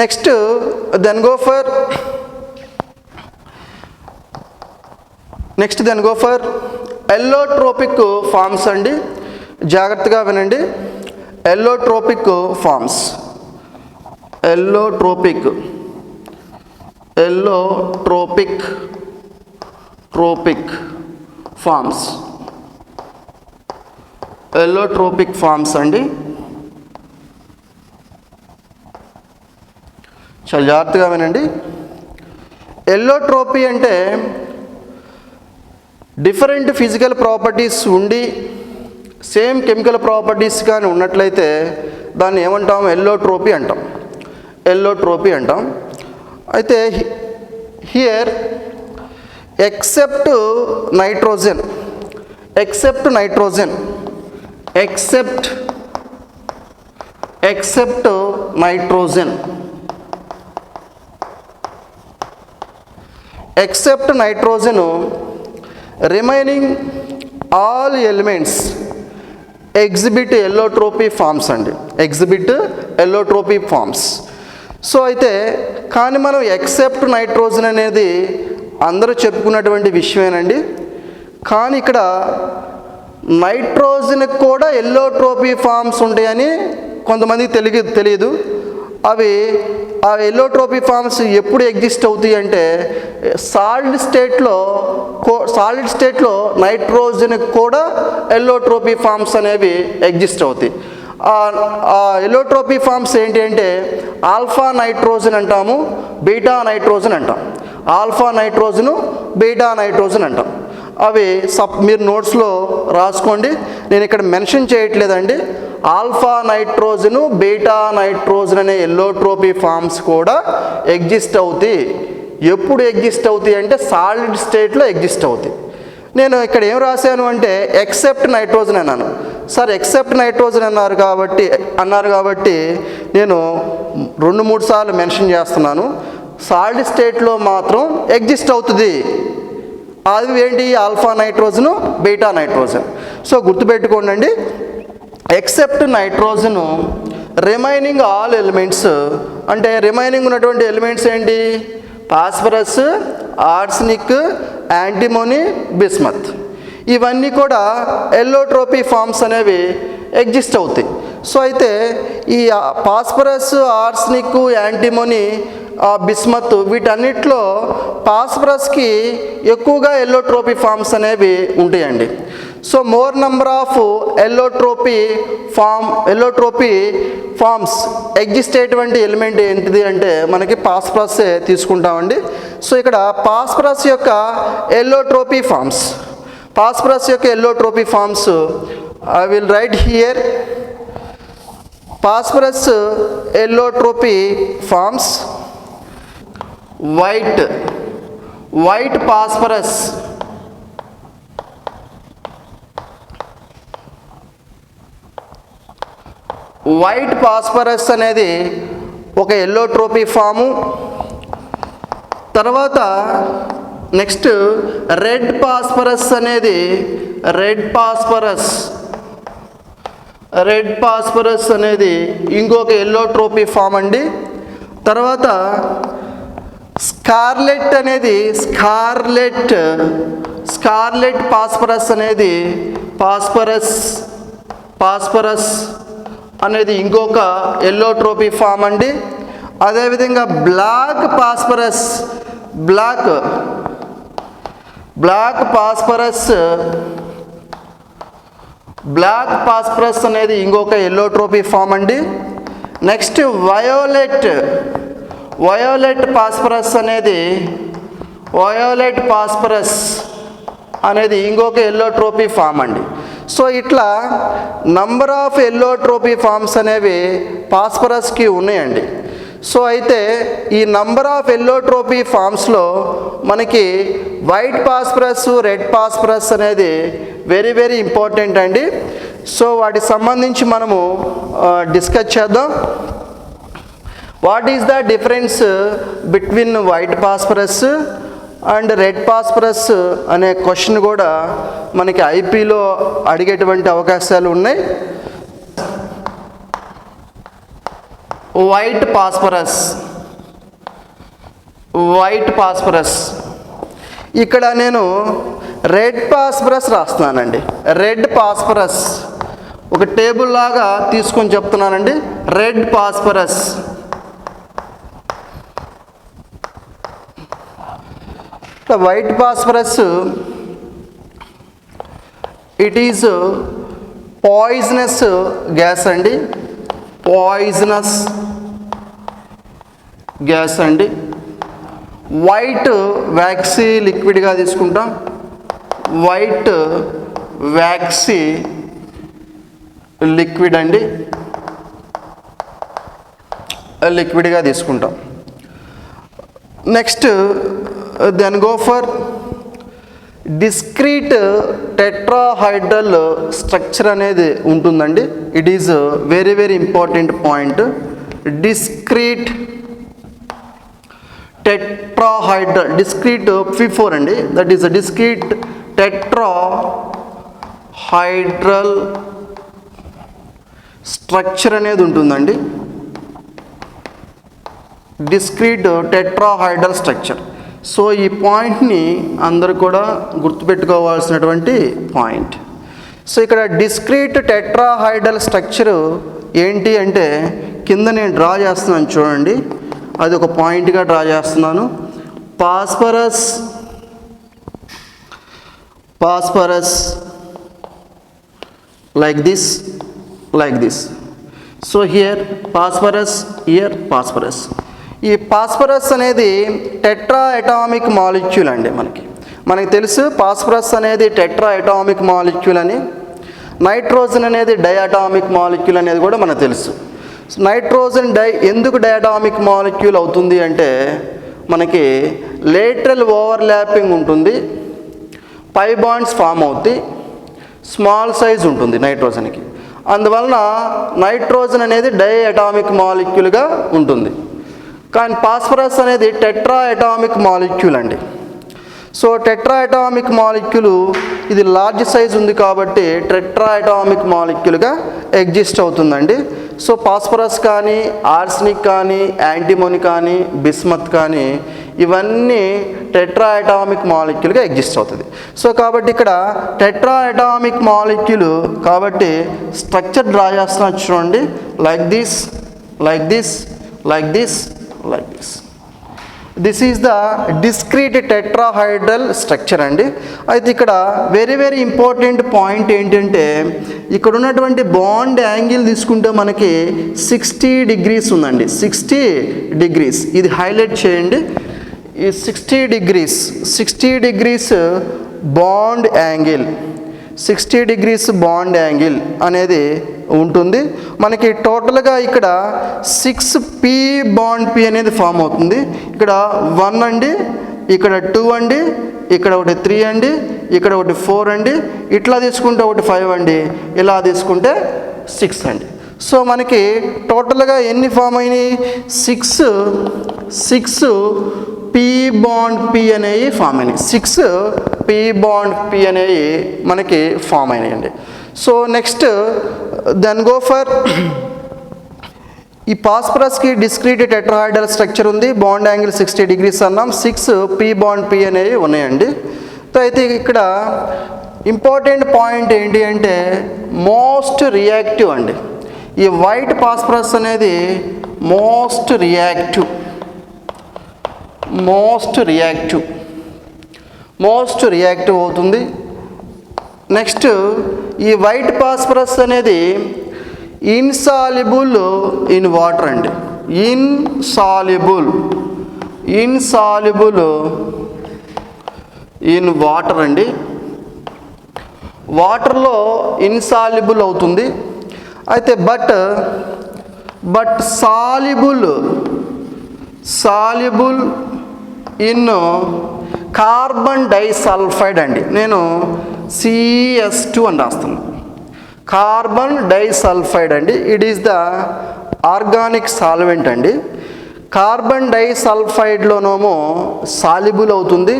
A: Next then go for allotropic forms అండి. జాగ్రత్తగా వినండి, allotropic forms, allotropic forms, allotropic forms అండి. చాలా జాగ్రత్తగా వినండి. ఎల్లోట్రోపీ అంటే డిఫరెంట్ ఫిజికల్ ప్రాపర్టీస్ ఉండి సేమ్ కెమికల్ ప్రాపర్టీస్ కానీ ఉన్నట్లయితే దాన్ని ఏమంటాం, ఎల్లోట్రోపీ అంటాం. అయితే here except nitrogen remaining all elements exhibit allotropy forms అండి, ఎల్లోట్రోపీ ఫార్మ్స్. సో అయితే కానీ మనం ఎక్సెప్ట్ నైట్రోజన్ అనేది అందరూ చెప్పుకున్నటువంటి విషయమేనండి. కానీ ఇక్కడ నైట్రోజన్కి కూడా ఎల్లోట్రోపీ ఫార్మ్స్ ఉంటాయని కొంతమందికి తెలియదు. అవి ఆ ఎల్లోట్రోపీ ఫార్మ్స్ ఎప్పుడు ఎగ్జిస్ట్ అవుతాయి అంటే సాలిడ్ స్టేట్లో నైట్రోజన్కి కూడా ఎల్లోట్రోపీ ఫార్మ్స్ అనేవి ఎగ్జిస్ట్ అవుతాయి. ఆ ఎల్లోట్రోపీ ఫార్మ్స్ ఏంటి అంటే ఆల్ఫా నైట్రోజన్ అంటాము, బీటా నైట్రోజన్ అంటాం. ఆల్ఫా నైట్రోజను, బీటా నైట్రోజన్ అంటాం. అవి మీరు నోట్స్లో రాసుకోండి, నేను ఇక్కడ మెన్షన్ చేయట్లేదండి. ఆల్ఫా నైట్రోజను, బీటా నైట్రోజన్ అనే ఎల్లోట్రోపీ ఫార్మ్స్ కూడా ఎగ్జిస్ట్ అవుతాయి. ఎప్పుడు ఎగ్జిస్ట్ అవుతాయి అంటే సాలిడ్ స్టేట్లో ఎగ్జిస్ట్ అవుతాయి. నేను ఇక్కడ ఏం రాశాను అంటే ఎక్సెప్ట్ నైట్రోజన్ అన్నాను. సార్ ఎక్సెప్ట్ నైట్రోజన్ అన్నారు కాబట్టి నేను 2-3 సార్లు మెన్షన్ చేస్తున్నాను. సాలిడ్ స్టేట్లో మాత్రం ఎగ్జిస్ట్ అవుతుంది. అది ఏంటి, alpha nitrogen, beta nitrogen. So గుర్తుపెట్టుకోండి, except nitrogen remaining all elements అంటే రిమైనింగ్ ఉన్నటువంటి ఎలిమెంట్స్ ఏంటి, ఫాస్ఫరస్, ఆర్సనిక్, యాంటిమోనీ, బిస్మత్. ఇవన్నీ కూడా ఎల్లోట్రోపీ ఫార్మ్స్ అనేవి ఎగ్జిస్ట్ అవుతాయి. సో అయితే ఈ ఫాస్ఫరస్, ఆర్సనిక్, యాంటిమోనీ, బిస్మత్ వీటన్నిటిలో ఫాస్ఫరస్కి ఎక్కువగా ఎల్లోట్రోపీ ఫార్మ్స్ అనేవి ఉంటాయండి. So more number of allotropy forms exist అయ్యేటువంటి ఎలిమెంట్ ఏంటిది అంటే మనకి ఫాస్ఫరస్ తీసుకుంటామండి. సో ఇక్కడ ఫాస్ఫరస్ యొక్క allotropy forms I will write here. phosphorus allotropy forms white phosphorus, white phosphorus అనేది ఒక ఎల్లోట్రోపీ ఫాము. తర్వాత నెక్స్ట్ రెడ్ ఫాస్ఫరస్ అనేది ఇంకొక ఎల్లోట్రోపీ ఫామ్ అండి. తర్వాత స్కార్లెట్ ఫాస్ఫరస్ అనేది ఇంకొక ఎల్లోట్రోపీ ఫామ్ అండి. అదేవిధంగా బ్లాక్ ఫాస్ఫరస్ అనేది ఇంకొక ఎల్లోట్రోపీ ఫామ్ అండి. నెక్స్ట్ వయోలెట్ ఫాస్ఫరస్ అనేది ఇంకొక ఎల్లోట్రోపీ ఫామ్ అండి. సో ఇట్లా నంబర్ ఆఫ్ ఎల్లోట్రోపీ ఫామ్స్ అనేవి ఫాస్ఫరస్కి ఉన్నాయండి. సో అయితే ఈ నంబర్ ఆఫ్ ఎల్లోట్రోపీ ఫామ్స్లో మనకి వైట్ ఫాస్ఫరస్, రెడ్ ఫాస్ఫరస్ అనేది వెరీ వెరీ ఇంపార్టెంట్ అండి. సో వాటికి సంబంధించి మనము డిస్కస్ చేద్దాం. What is the difference between white phosphorus and red phosphorus అనే క్వశ్చన్ కూడా మనకి ఐపీలో అడిగేటువంటి అవకాశాలు ఉన్నాయి. వైట్ ఫాస్ఫరస్ ఇక్కడ నేను రెడ్ ఫాస్ఫరస్ రాస్తున్నానండి. రెడ్ ఫాస్ఫరస్ ఒక టేబుల్ లాగా తీసుకొని చెప్తున్నానండి. Red phosphorus white phosphorus it is poisonous gas అండి. వైట్ వ్యాక్సీ లిక్విడ్గా తీసుకుంటాం. వైట్ వ్యాక్సీ లిక్విడ్ అండి, లిక్విడ్గా తీసుకుంటాం. Next then go for discrete tetrahedral structure అనేది ఉంటుందండి. It is very very important point. Discrete tetrahedral, discrete P4 అండి. That is discrete tetrahedral structure అనేది ఉంటుందండి. Discrete tetrahedral structure. సో ఈ పాయింట్ని అందరూ కూడా గుర్తుపెట్టుకోవాల్సినటువంటి పాయింట్. సో ఇక్కడ డిస్క్రీట్ టెట్రాహైడ్రల్ స్ట్రక్చరు ఏంటి అంటే కింద నేను డ్రా చేస్తున్నాను చూడండి. అది ఒక పాయింట్గా డ్రా చేస్తున్నాను. Phosphorus like this. So here phosphorus, here phosphorus. ఈ ఫాస్ఫరస్ అనేది టెట్రా అటామిక్ మాలిక్యూల్ అండి. మనకి తెలుసు ఫాస్ఫరస్ అనేది టెట్రా అటామిక్ మాలిక్యూల్ అని. నైట్రోజన్ అనేది డయాటామిక్ మాలిక్యూల్ అనేది కూడా మనకు తెలుసు. నైట్రోజన్ ఎందుకు డయాటామిక్ మాలిక్యూల్ అవుతుంది అంటే మనకి లేటరల్ ఓవర్లాపింగ్ ఉంటుంది, పై బాండ్స్ ఫామ్ అవుతాయి, స్మాల్ సైజ్ ఉంటుంది నైట్రోజన్కి. అందువలన నైట్రోజన్ అనేది డయాటామిక్ మాలిక్యూల్గా ఉంటుంది. కానీ ఫాస్ఫరస్ అనేది టెట్రా అటామిక్ మాలిక్యూల్ అండి. సో టెట్రా అటామిక్ మాలిక్యూల్ ఇది లార్జ్ సైజ్ ఉంది కాబట్టి టెట్రా అటామిక్ మాలిక్యూల్గా ఎగ్జిస్ట్ అవుతుందండి. సో ఫాస్ఫరస్ కానీ, ఆర్సెనిక్ కానీ, యాంటిమోని కానీ, బిస్మత్ కానీ ఇవన్నీ టెట్రా అటామిక్ మాలిక్యూల్గా ఎగ్జిస్ట్ అవుతుంది. సో కాబట్టి ఇక్కడ టెట్రా అటామిక్ మాలిక్యూల్ కాబట్టి స్ట్రక్చర్ డ్రా చేస్తున్నా చూడండి. Like this. This is the discrete tetrahedral structure అండి. అయితే ఇక్కడ వెరీ వెరీ ఇంపార్టెంట్ పాయింట్ ఏంటంటే ఇక్కడ ఉన్నటువంటి బాండ్ యాంగిల్ తీసుకుంటే మనకి 60 degrees ఉందండి. 60 degrees ఇది హైలైట్ చేయండి. ఈ 60 degrees bond angle, 60 degrees bond angle అనేది ఉంటుంది. మనకి టోటల్గా ఇక్కడ 6p బాండ్ p అనేది ఫామ్ అవుతుంది. ఇక్కడ 1 అండి, ఇక్కడ 2 అండి, ఇక్కడ ఒకటి 3 అండి, ఇక్కడ ఒకటి 4 అండి, ఇట్లా తీసుకుంటే ఒకటి 5 అండి, ఇలా తీసుకుంటే 6 అండి. సో మనకి టోటల్గా ఎన్ని ఫామ్ అయినాయి? 6 p బాండ్ p అనేవి ఫామ్ అయినాయి. 6 p బాండ్ p అనేవి మనకి ఫామ్ అయినాయండి. So next then go for ఈ పాస్పరస్కి డిస్క్రీట్ టెట్రాహైడ్రల్ స్ట్రక్చర్ ఉంది, బాండ్ యాంగిల్ 60 degrees అన్నాం, 6 p బాండ్ p అనేవి ఉన్నాయండి. సో అయితే ఇక్కడ ఇంపార్టెంట్ పాయింట్ ఏంటి అంటే మోస్ట్ రియాక్టివ్ అండి. ఈ వైట్ పాస్పరస్ అనేది మోస్ట్ రియాక్టివ్ అవుతుంది. నెక్స్ట్ ఈ వైట్ పాస్పరస్ అనేది ఇన్సాల్యుబుల్ ఇన్ వాటర్ అండి. ఇన్సాల్యుబుల్ ఇన్ వాటర్ అండి. వాటర్లో ఇన్సాల్యుబుల్ అవుతుంది. అయితే but soluble in carbon disulphide అండి. నేను CS2 అని రాస్తున్నాను. కార్బన్ డైసల్ఫైడ్ అండి. It is the organic solvent అండి. కార్బన్ డైసల్ఫైడ్లోనేమో సాల్యుబుల్ అవుతుంది,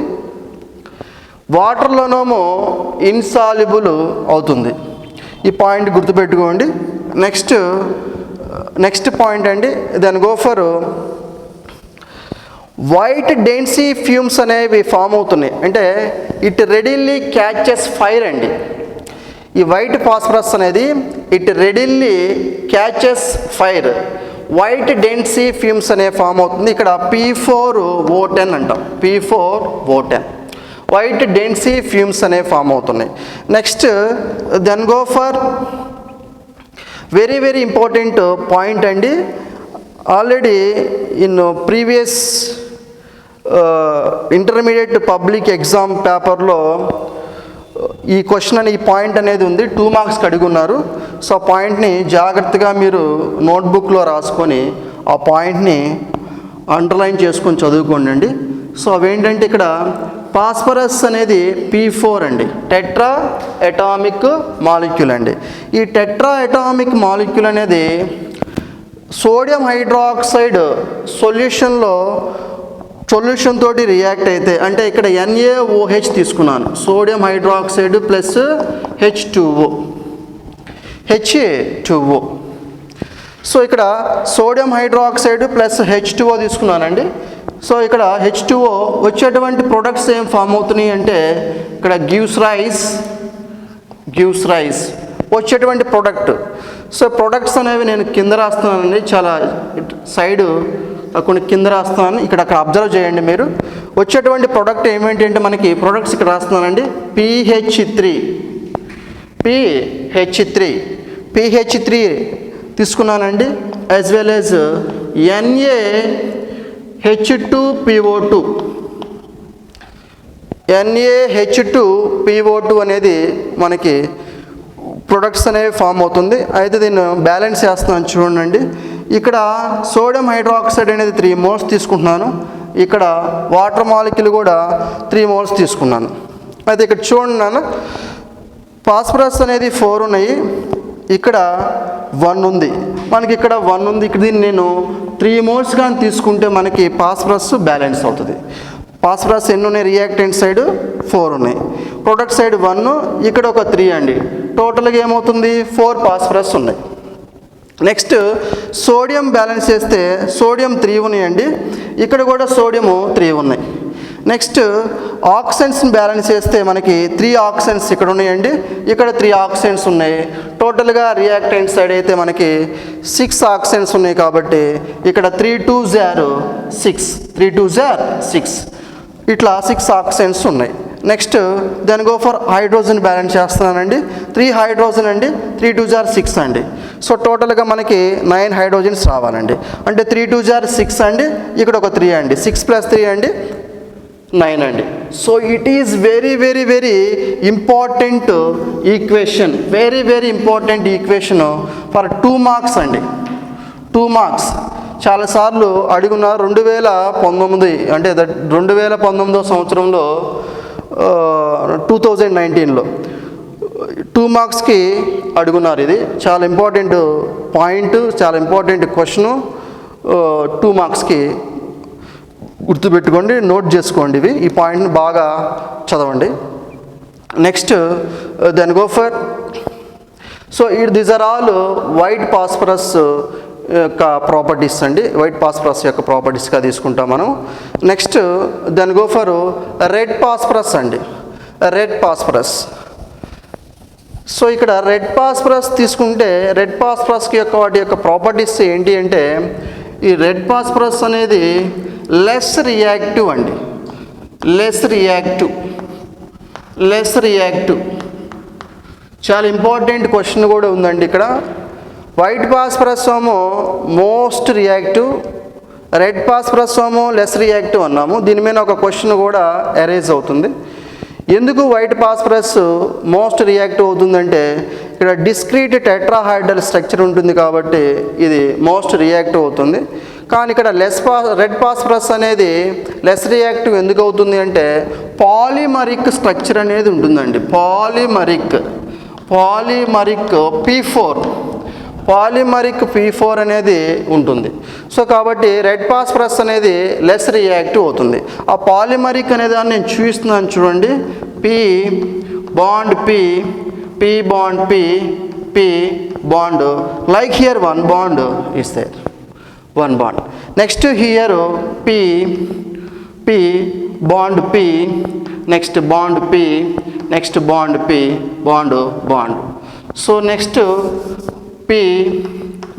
A: వాటర్లోనేమో ఇన్సాల్యుబుల్ అవుతుంది. ఈ పాయింట్ గుర్తుపెట్టుకోండి. నెక్స్ట్ పాయింట్ అండి, then go for white dense fumes అనేవి ఫామ్ అవుతున్నాయి. అంటే ఇట్ రెడీల్లీ క్యాచెస్ ఫైర్ అండి. ఈ వైట్ ఫాస్ఫరస్ అనేది it readily catches fire. White dense fumes అనేవి ఫామ్ అవుతుంది. ఇక్కడ P4O10 అంటాం. P4O10 వైట్ డెన్సీ ఫ్యూమ్స్ అనేవి ఫామ్ అవుతున్నాయి. Next then go for very very important point అండి. Already in previous intermediate public exam పేపర్లో ఈ క్వశ్చన్ అని ఈ పాయింట్ అనేది ఉంది. 2 మార్క్స్కి అడుగున్నారు. సో ఆ పాయింట్ని జాగ్రత్తగా మీరు నోట్బుక్లో రాసుకొని ఆ పాయింట్ని అండర్లైన్ చేసుకొని చదువుకోండి అండి. సో అవేంటంటే ఇక్కడ పాస్పరస్ అనేది P4 అండి, టెట్రా అటామిక్ మాలిక్యూల్ అండి. ఈ టెట్రా అటామిక్ మాలిక్యూల్ అనేది సోడియం హైడ్రాక్సైడ్ సొల్యూషన్ తోటి రియాక్ట్ అయితే, అంటే ఇక్కడ NaOH తీసుకున్నాను, sodium hydroxide plus H2O. So ఇక్కడ సోడియం హైడ్రాక్సైడ్ ప్లస్ H2O తీసుకున్నానండి. సో ఇక్కడ H2O వచ్చేటువంటి ప్రొడక్ట్స్ ఏం ఫామ్ అవుతున్నాయి అంటే ఇక్కడ గివ్స్ రైస్ వచ్చేటువంటి ప్రొడక్ట్. సో ప్రొడక్ట్స్ అనేవి నేను కింద రాస్తున్నానండి, చాలా సైడ్ కొన్ని కింద రాస్తున్నాను. ఇక్కడ అక్కడ అబ్జర్వ్ చేయండి మీరు. వచ్చేటువంటి ప్రొడక్ట్ ఏమేంటంటే మనకి ప్రొడక్ట్స్ ఇక్కడ రాస్తున్నానండి. PH3 తీసుకున్నానండి, యాజ్ వెల్ యాజ్ NaH2PO2 అనేది మనకి ప్రొడక్ట్స్ అనేవి ఫామ్ అవుతుంది. అయితే దీన్ని బ్యాలెన్స్ చేస్తున్నాను చూడండి. ఇక్కడ సోడియం హైడ్రాక్సైడ్ అనేది 3 moles తీసుకుంటున్నాను, ఇక్కడ వాటర్ మాలిక్యూల్ కూడా 3 moles తీసుకున్నాను. అయితే ఇక్కడ చూడండి నాన్న, ఫాస్ఫరస్ అనేది 4 ఉన్నాయి, ఇక్కడ 1 ఉంది, మనకి ఇక్కడ 1 ఉంది. ఇక్కడ దీన్ని నేను 3 moles కానీ తీసుకుంటే మనకి ఫాస్ఫరస్ బ్యాలెన్స్ అవుతుంది. ఫాస్ఫరస్ ఎన్ని ఉన్నాయి? రియాక్టెంట్ సైడ్ 4 ఉన్నాయి, ప్రొడక్ట్ సైడ్ 1, ఇక్కడ ఒక 3 అండి. టోటల్గా ఏమవుతుంది? 4 ఫాస్ఫరస్ ఉన్నాయి. నెక్స్ట్ సోడియం బ్యాలెన్స్ చేస్తే సోడియం 3 ఉన్నాయండి, ఇక్కడ కూడా సోడియం 3 ఉన్నాయి. నెక్స్ట్ ఆక్సిడెంట్స్ని బ్యాలెన్స్ చేస్తే మనకి 3 ఆక్సిడెంట్స్ ఇక్కడ ఉన్నాయండి, ఇక్కడ 3 ఆక్సిడెంట్స్ ఉన్నాయి. టోటల్గా రియాక్టెంట్ సైడ్ అయితే మనకి 6 ఆక్సిడెంట్స్ ఉన్నాయి కాబట్టి ఇక్కడ 3 2s are 6, 3 2s are 6, ఇట్లా 6 ఆక్సిడెంట్స్ ఉన్నాయి. Next then go for hydrogen balance చేస్తున్నానండి. 3 హైడ్రోజన్ అండి, 3 2s are 6 అండి. సో టోటల్గా మనకి 9 హైడ్రోజన్స్ రావాలండి. అంటే 3 2s are 6 అండి, ఇక్కడ ఒక 3 అండి, 6 + 3 అండి 9 అండి. So it is very very very important equation, very very important equation for 2 marks అండి. 2 మార్క్స్ చాలాసార్లు అడుగున్న 2019 అంటే 2019 సంవత్సరంలో 2019లో 2 మార్క్స్కి అడుగున్నారు. ఇది చాలా ఇంపార్టెంట్ పాయింట్, చాలా ఇంపార్టెంట్ క్వశ్చను. 2 మార్క్స్కి గుర్తుపెట్టుకోండి, నోట్ చేసుకోండి ఇవి, ఈ పాయింట్ని బాగా చదవండి. Next then go for so these are all white phosphorus యొక్క ప్రాపర్టీస్ అండి, వైట్ ఫాస్ఫరస్ యొక్క ప్రాపర్టీస్గా తీసుకుంటాం మనం. Next then go for red phosphorus అండి, రెడ్ ఫాస్ఫరస్. సో ఇక్కడ రెడ్ ఫాస్ఫరస్ తీసుకుంటే రెడ్ ఫాస్ఫరస్కి యొక్క వాటి యొక్క ప్రాపర్టీస్ ఏంటి అంటే, ఈ రెడ్ ఫాస్ఫరస్ అనేది లెస్ రియాక్టివ్ అండి, లెస్ రియాక్టివ్, లెస్ రియాక్టివ్. చాలా ఇంపార్టెంట్ క్వశ్చన్ కూడా ఉందండి ఇక్కడ. వైట్ ఫాస్ఫరస్ ఏమో మోస్ట్ రియాక్టివ్, రెడ్ ఫాస్ఫరస్ ఏమో లెస్ రియాక్టివ్ అన్నాము. దీని మీద ఒక క్వశ్చన్ కూడా అరైజ్ అవుతుంది. ఎందుకు వైట్ ఫాస్ఫరస్ మోస్ట్ రియాక్టివ్ అవుతుందంటే, ఇక్కడ డిస్క్రీట్ టెట్రాహైడ్రల్ స్ట్రక్చర్ ఉంటుంది కాబట్టి ఇది మోస్ట్ రియాక్టివ్ అవుతుంది. కానీ ఇక్కడ రెడ్ ఫాస్ఫరస్ అనేది లెస్ రియాక్టివ్ ఎందుకు అవుతుంది అంటే, పాలిమరిక్ స్ట్రక్చర్ అనేది ఉంటుందండి, పాలిమరిక్ P4, పాలిమరిక్ P4 అనేది ఉంటుంది. సో కాబట్టి రెడ్ ఫాస్ఫరస్ అనేది లెస్ రియాక్టివ్ అవుతుంది. ఆ పాలిమరిక్ అనే దాన్ని నేను చూపిస్తున్నాను చూడండి. P bond P, P bond P, P bond, like here 1 bond is there, 1 bond. Next here P bond P, next bond P, next bond P, bond. So next P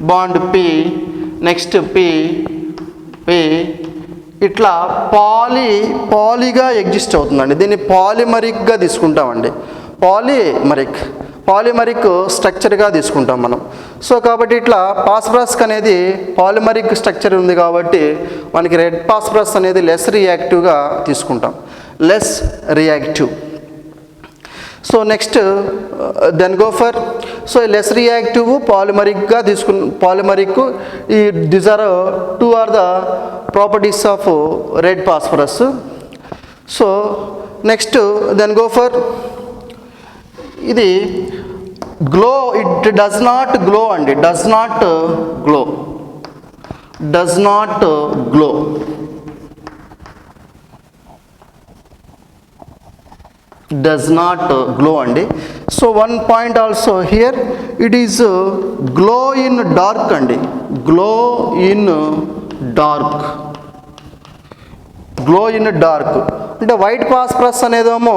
A: bond P, next P, ఇట్లా పాలీగా exist అవుతుందండి. దీన్ని పాలిమరిక్గా తీసుకుంటామండి, polymeric స్ట్రక్చర్గా తీసుకుంటాం మనం. So కాబట్టి ఇట్లా phosphorus అనేది polymeric structure ఉంది కాబట్టి మనకి రెడ్ ఫాస్ఫరస్ అనేది లెస్ రియాక్టివ్గా తీసుకుంటాం, less reactive. So next then go for so less reactive పాలిమరిక్గా పాలిమరిక్, ఈ these are 2 are the properties of red phosphorus. So next then go for ఇది glow, it does not glow అండి, does not glow, does not glow అండి. So 1 point also here, it is glow in dark అండి, glow in dark అంటే white phosphorus అనేదేమో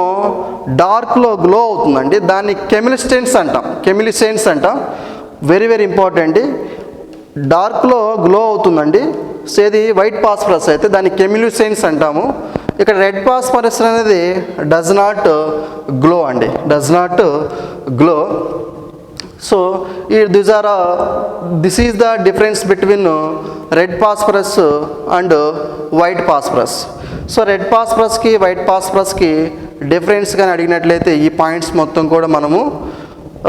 A: డార్క్లో glow అవుతుందండి, దాన్ని chemiluminescence అంటాం. Very very important, డార్క్లో గ్లో అవుతుందండి. సో ఇది వైట్ ఫాస్ఫరస్ అయితే దాన్ని కెమిలిసెన్స్ అంటాము. ఇక్కడ రెడ్ ఫాస్ఫరస్ అనేది డస్ నాట్ గ్లో అండి, does not glow. So this is the difference between red phosphorus and white phosphorus. So red ఫాస్ఫరస్కి వైట్ ఫాస్ఫరస్కి డిఫరెన్స్ కానీ అడిగినట్లయితే ఈ పాయింట్స్ మొత్తం కూడా మనము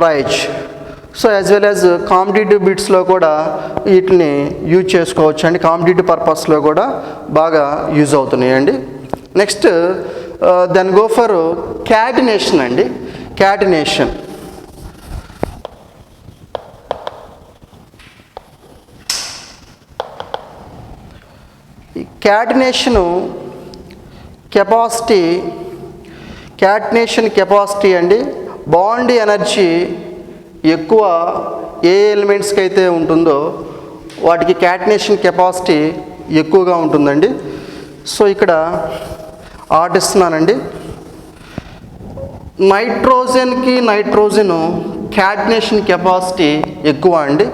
A: రాయొచ్చు. So as well as competitive బిట్స్లో కూడా వీటిని యూజ్ చేసుకోవచ్చు అండి, కాంపిటేటివ్ పర్పస్లో కూడా బాగా యూజ్ అవుతున్నాయండి. Next then go for catenation అండి, క్యాటినేషన్. ఈ క్యాటినేషన్ కెపాసిటీ అండి, బాండ్ ఎనర్జీ ఎక్కువ ఏ ఎలిమెంట్స్కి అయితే ఉంటుందో వాటికి క్యాటినేషన్ కెపాసిటీ ఎక్కువగా ఉంటుందండి. సో ఇక్కడ ఆర్ట్ ఇస్తున్నానండి. నైట్రోజన్కి నైట్రోజన్ క్యాటినేషన్ కెపాసిటీ ఎక్కువ అండి,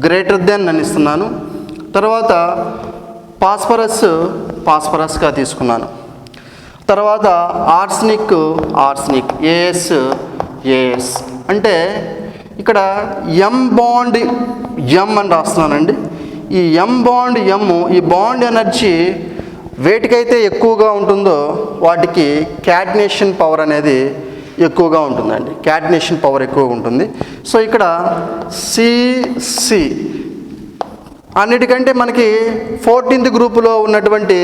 A: గ్రేటర్ దెన్ అని ఇస్తున్నాను. తర్వాత ఫాస్ఫరస్గా తీసుకున్నాను. తర్వాత ఆర్సనిక్ ఏఎస్ అంటే ఇక్కడ ఎం బాండ్ ఎం అని రాస్తున్నానండి. ఈ ఎం బాండ్ ఎం, ఈ బాండ్ ఎనర్జీ వేటికైతే ఎక్కువగా ఉంటుందో వాటికి క్యాటినేషన్ పవర్ అనేది ఎక్కువగా ఉంటుందండి, క్యాటినేషన్ పవర్ ఎక్కువగా ఉంటుంది. సో ఇక్కడ సిసి అన్నిటికంటే మనకి 14th గ్రూపులో ఉన్నటువంటి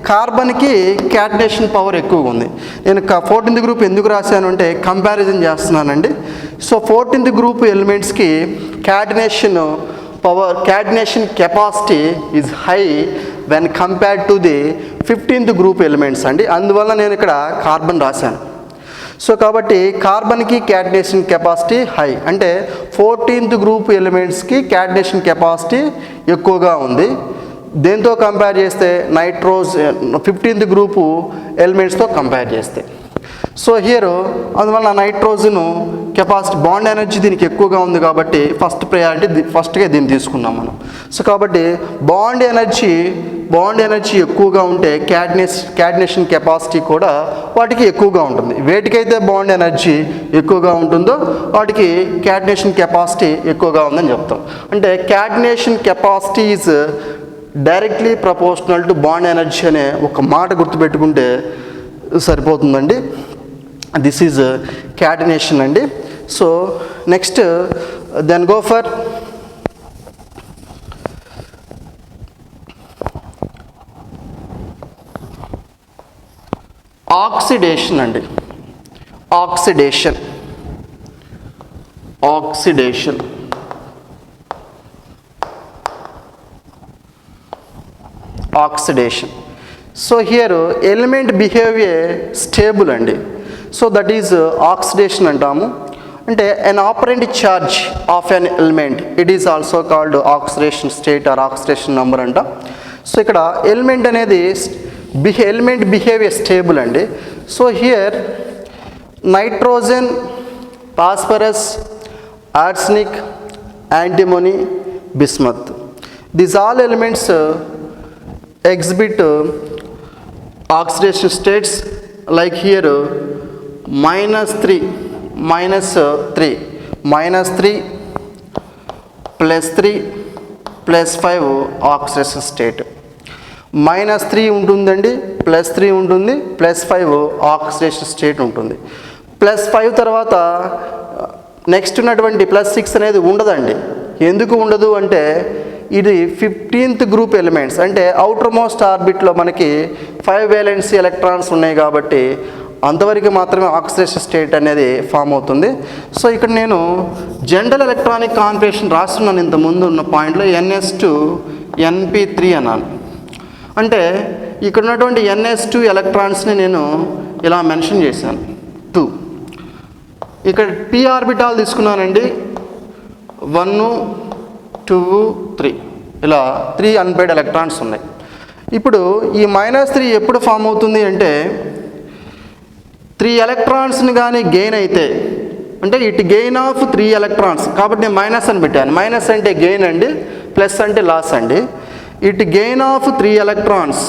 A: కార్బన్కి క్యాటినేషన్ పవర్ ఎక్కువగా ఉంది. నేను 14th గ్రూప్ ఎందుకు రాశాను అంటే కంపారిజన్ చేస్తున్నానండి. సో 14th గ్రూప్ ఎలిమెంట్స్కి catenation capacity is high when compared to the 15th group elements అండి. అందువల్ల నేను ఇక్కడ కార్బన్ రాశాను. సో కాబట్టి కార్బన్కి క్యాటినేషన్ కెపాసిటీ హై అంటే 14th గ్రూప్ ఎలిమెంట్స్కి క్యాటినేషన్ కెపాసిటీ ఎక్కువగా ఉంది. దేంతో కంపేర్ చేస్తే 15th గ్రూపు ఎలిమెంట్స్తో కంపేర్ చేస్తే. సో హియర్ అందువల్ల నైట్రోజన్ కెపాసిటీ బాండ్ ఎనర్జీ దీనికి ఎక్కువగా ఉంది కాబట్టి ఫస్ట్ ప్రయారిటీ ఫస్ట్గా దీన్ని తీసుకున్నాం మనం. సో కాబట్టి బాండ్ ఎనర్జీ ఎక్కువగా ఉంటే క్యాటినేషన్ కెపాసిటీ కూడా వాటికి ఎక్కువగా ఉంటుంది. వేటికైతే బాండ్ ఎనర్జీ ఎక్కువగా ఉంటుందో వాటికి క్యాటినేషన్ కెపాసిటీ ఎక్కువగా ఉందని చెప్తాం. అంటే catenation capacity is directly proportional to bond energy అనే ఒక మాట గుర్తుపెట్టుకుంటే సరిపోతుందండి. దిస్ ఈజ్ క్యాటినేషన్ అండి. So next then go for oxidation అండి. Oxidation so here element behaviour stable అండి. సో దట్ ఈజ్ ఆక్సిడేషన్ అంటాము. అంటే an operant charge of an element, it is also called oxidation state or oxidation number అంట. So ఇక్కడ element అనేది element behaviour stable అండి. So here nitrogen, phosphorus, arsenic, antimony, bismuth, these all elements exhibit oxidation states like here -3 +5 oxidation state. -3 ఉంటుందండి, +3 ఉంటుంది, +5 oxidation state ఉంటుంది. +5 తర్వాత next ఉన్నటువంటి +6 అనేది ఉండదండి. ఎందుకు ఉండదు అంటే ఇది 15th గ్రూప్ ఎలిమెంట్స్ అంటే అవుటర్ మోస్ట్ ఆర్బిట్లో మనకి 5 వేలెన్సీ ఎలక్ట్రాన్స్ ఉన్నాయి కాబట్టి అంతవరకు మాత్రమే ఆక్సిడేషన్ స్టేట్ అనేది ఫామ్ అవుతుంది. సో ఇక్కడ నేను జనరల్ ఎలక్ట్రానిక్ కాన్ఫిగరేషన్ రాస్తున్నాను ఇంత ముందు ఉన్న పాయింట్లో NS2 NP3 అన్నాను. అంటే ఇక్కడ ఉన్నటువంటి NS2 ఎలక్ట్రాన్స్ని నేను ఇలా మెన్షన్ చేశాను 2. ఇక్కడ p ఆర్బిటాల్ తీసుకున్నానండి 1, 2, 3 ఇలా 3 అన్పేర్డ్ ఎలక్ట్రాన్స్ ఉన్నాయి. ఇప్పుడు ఈ -3 ఎప్పుడు ఫామ్ అవుతుంది అంటే 3 ఎలక్ట్రాన్స్ని కానీ గెయిన్ అయితే అంటే ఇట్ గెయిన్ ఆఫ్ 3 ఎలక్ట్రాన్స్ కాబట్టి నేను మైనస్ అని పెట్టాను. మైనస్ అంటే గెయిన్ అండి, ప్లస్ అంటే లాస్ అండి. It gain of 3 electrons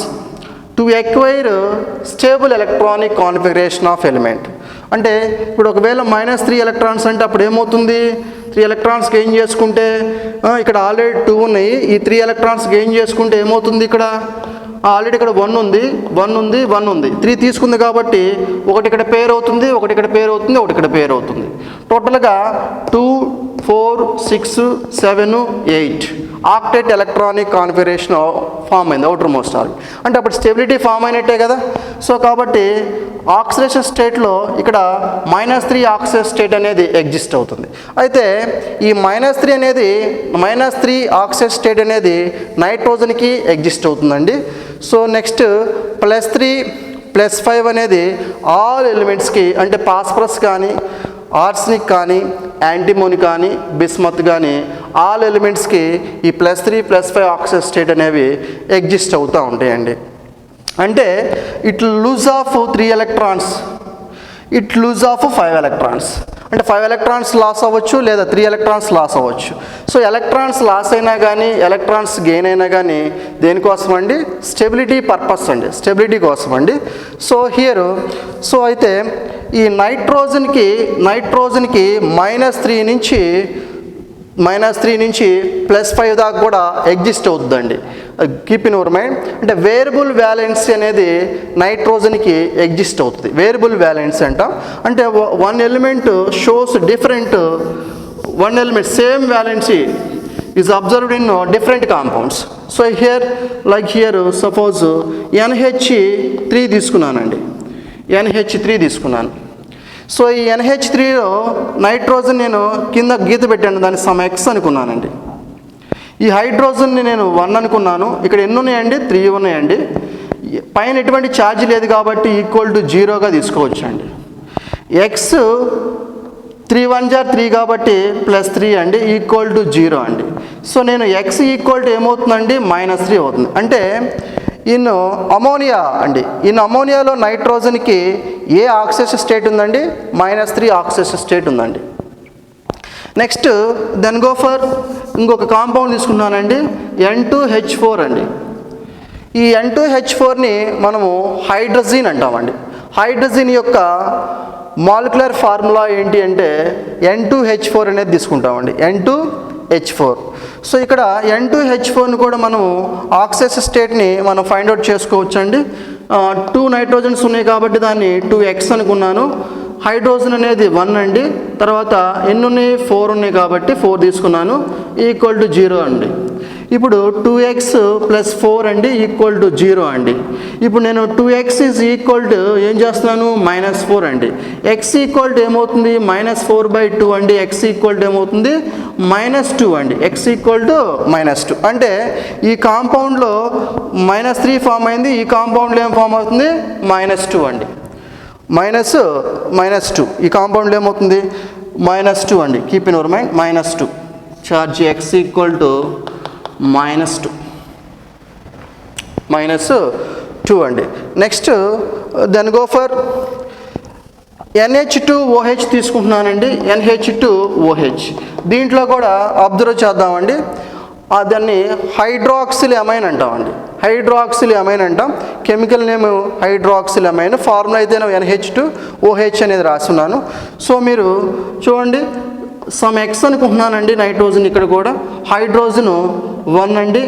A: to acquire stable electronic configuration of element. అంటే ఇప్పుడు ఒకవేళ -3 ఎలక్ట్రాన్స్ అంటే అప్పుడు ఏమవుతుంది, 3 ఎలక్ట్రాన్స్ గెయిన్ చేసుకుంటే ఇక్కడ ఆల్రెడీ 2 ఉన్నాయి, ఈ 3 ఎలక్ట్రాన్స్ గెయిన్ చేసుకుంటే ఏమవుతుంది, ఇక్కడ ఆల్రెడీ ఇక్కడ 1 ఉంది 3 తీసుకుంది కాబట్టి ఒకటి ఇక్కడ పేర్ అవుతుంది, ఒకటి ఇక్కడ పేర్ అవుతుంది, ఒకటి ఇక్కడ పేర్ అవుతుంది. టోటల్గా 2, 4, 6, 7, 8 ఆక్టేట్ ఎలక్ట్రానిక్ కాన్ఫిగరేషన్ ఫామ్ అయింది అవుటర్ మోస్ట్ ఆర్బిట్. అంటే అప్పుడు స్టెబిలిటీ ఫామ్ అయినట్టే కదా. సో కాబట్టి ఆక్సిడేషన్ స్టేట్లో ఇక్కడ -3 ఆక్సిడేషన్ స్టేట్ అనేది ఎగ్జిస్ట్ అవుతుంది. అయితే ఈ -3 ఆక్సిడేషన్ స్టేట్ అనేది నైట్రోజన్కి ఎగ్జిస్ట్ అవుతుందండి. సో నెక్స్ట్ +3 +5 అనేది ఆల్ ఎలిమెంట్స్కి అంటే ఫాస్ఫరస్ కానీ, ఆర్సనిక్ కానీ, యాంటిమోనీ కానీ, బిస్మత్ కానీ ఆల్ ఎలిమెంట్స్కి ఈ +3 +5 ఆక్సిడేషన్ స్టేట్ అనేవి ఎగ్జిస్ట్ అవుతూ ఉంటాయండి. అంటే it lose of 3 electrons, it lose of 5 electrons. అంటే 5 ఎలక్ట్రాన్స్ లాస్ అవ్వచ్చు లేదా 3 ఎలక్ట్రాన్స్ లాస్ అవ్వచ్చు. సో ఎలక్ట్రాన్స్ లాస్ అయినా కానీ ఎలక్ట్రాన్స్ గెయిన్ అయినా కానీ దేనికోసం అండి? స్టెబిలిటీ పర్పస్ అండి, స్టెబిలిటీ కోసం అండి. సో హియర్ సో అయితే ఈ నైట్రోజన్కి -3 నుంచి +5 దాకా కూడా ఎగ్జిస్ట్ అవుతుందండి. Keep in your mind. అంటే వేరియబుల్ వ్యాలెన్సీ అనేది నైట్రోజన్కి ఎగ్జిస్ట్ అవుతుంది. వేరియబుల్ వ్యాలెన్సీ అంటాం. అంటే one element shows different, one element same valency is observed in different compounds. So here suppose NH3 తీసుకున్నానండి, NH3 తీసుకున్నాను. సో ఈ NH3లో నైట్రోజన్ నేను కింద గీత పెట్టాను, దాన్ని సమ్ X అనుకున్నానండి. ఈ హైడ్రోజన్ని నేను 1 అనుకున్నాను. ఇక్కడ ఎన్ని ఉన్నాయండి? 3 ఉన్నాయండి. పైన ఎటువంటి ఛార్జ్ లేదు కాబట్టి =0గా తీసుకోవచ్చు అండి. X 3 1 = 3 కాబట్టి +3 అండి, =0 అండి. సో నేను X ఏమవుతుందండి? -3 అవుతుంది. అంటే ఇన్ అమోనియా అండి, ఇన్ అమోనియాలో నైట్రోజన్కి ఏ ఆక్సిడేషన్ స్టేట్ ఉందండి? -3 ఆక్సిడేషన్ స్టేట్ ఉందండి. నెక్స్ట్ దెన్ గో ఫర్ ఇంకొక కాంపౌండ్ తీసుకున్నానండి, N2H4 అండి. ఈ N2H4ని మనము హైడ్రజన్ అంటామండి. హైడ్రజన్ యొక్క మాలిక్యులర్ ఫార్ములా ఏంటి అంటే N2H4 అనేది తీసుకుంటామండి, N2H4. సో ఇక్కడ N2H4ని కూడా మనము ఆక్సిడేషన్ స్టేట్ని మనం ఫైండ్ అవుట్ చేసుకోవచ్చండి. 2 నైట్రోజన్స్ ఉన్నాయి కాబట్టి దాన్ని 2X అనుకున్నాను. హైడ్రోజన్ అనేది 1 అండి. తర్వాత ఎన్ని ఉన్నాయి? 4 ఉన్నాయి కాబట్టి 4 తీసుకున్నాను, =0 అండి. ఇప్పుడు 2X + 4 అండి =0 అండి. ఇప్పుడు నేను 2X ఏం చేస్తున్నాను? -4 అండి. X ఏమవుతుంది? -4/2 అండి. X ఏమవుతుంది? -2 అండి. X -2. అంటే ఈ కాంపౌండ్లో -3 ఫామ్ అయింది, ఈ కాంపౌండ్లో ఏం ఫామ్ అవుతుంది? -2 అండి. -2 ఈ కాంపౌండ్లో ఏమవుతుంది? -2 అండి. Keep in your mind, -2 charge X -2 -2 అండి. Next then go for NH2OH తీసుకుంటున్నానండి, NH2OH. దీంట్లో కూడా అబ్జర్వ్ చేద్దామండి. దాన్ని హైడ్రాక్సిల్ అమైన్ అంటామండి, హైడ్రాక్సిల్ అమైన్ అంటాం. Chemical name hydroxyl amine, formula అయితే నేను NH2OH అనేది రాస్తున్నాను. సో మీరు చూడండి, సమ్ X అనుకుంటున్నానండి నైట్రోజన్. ఇక్కడ కూడా హైడ్రోజన్ 1 అండి.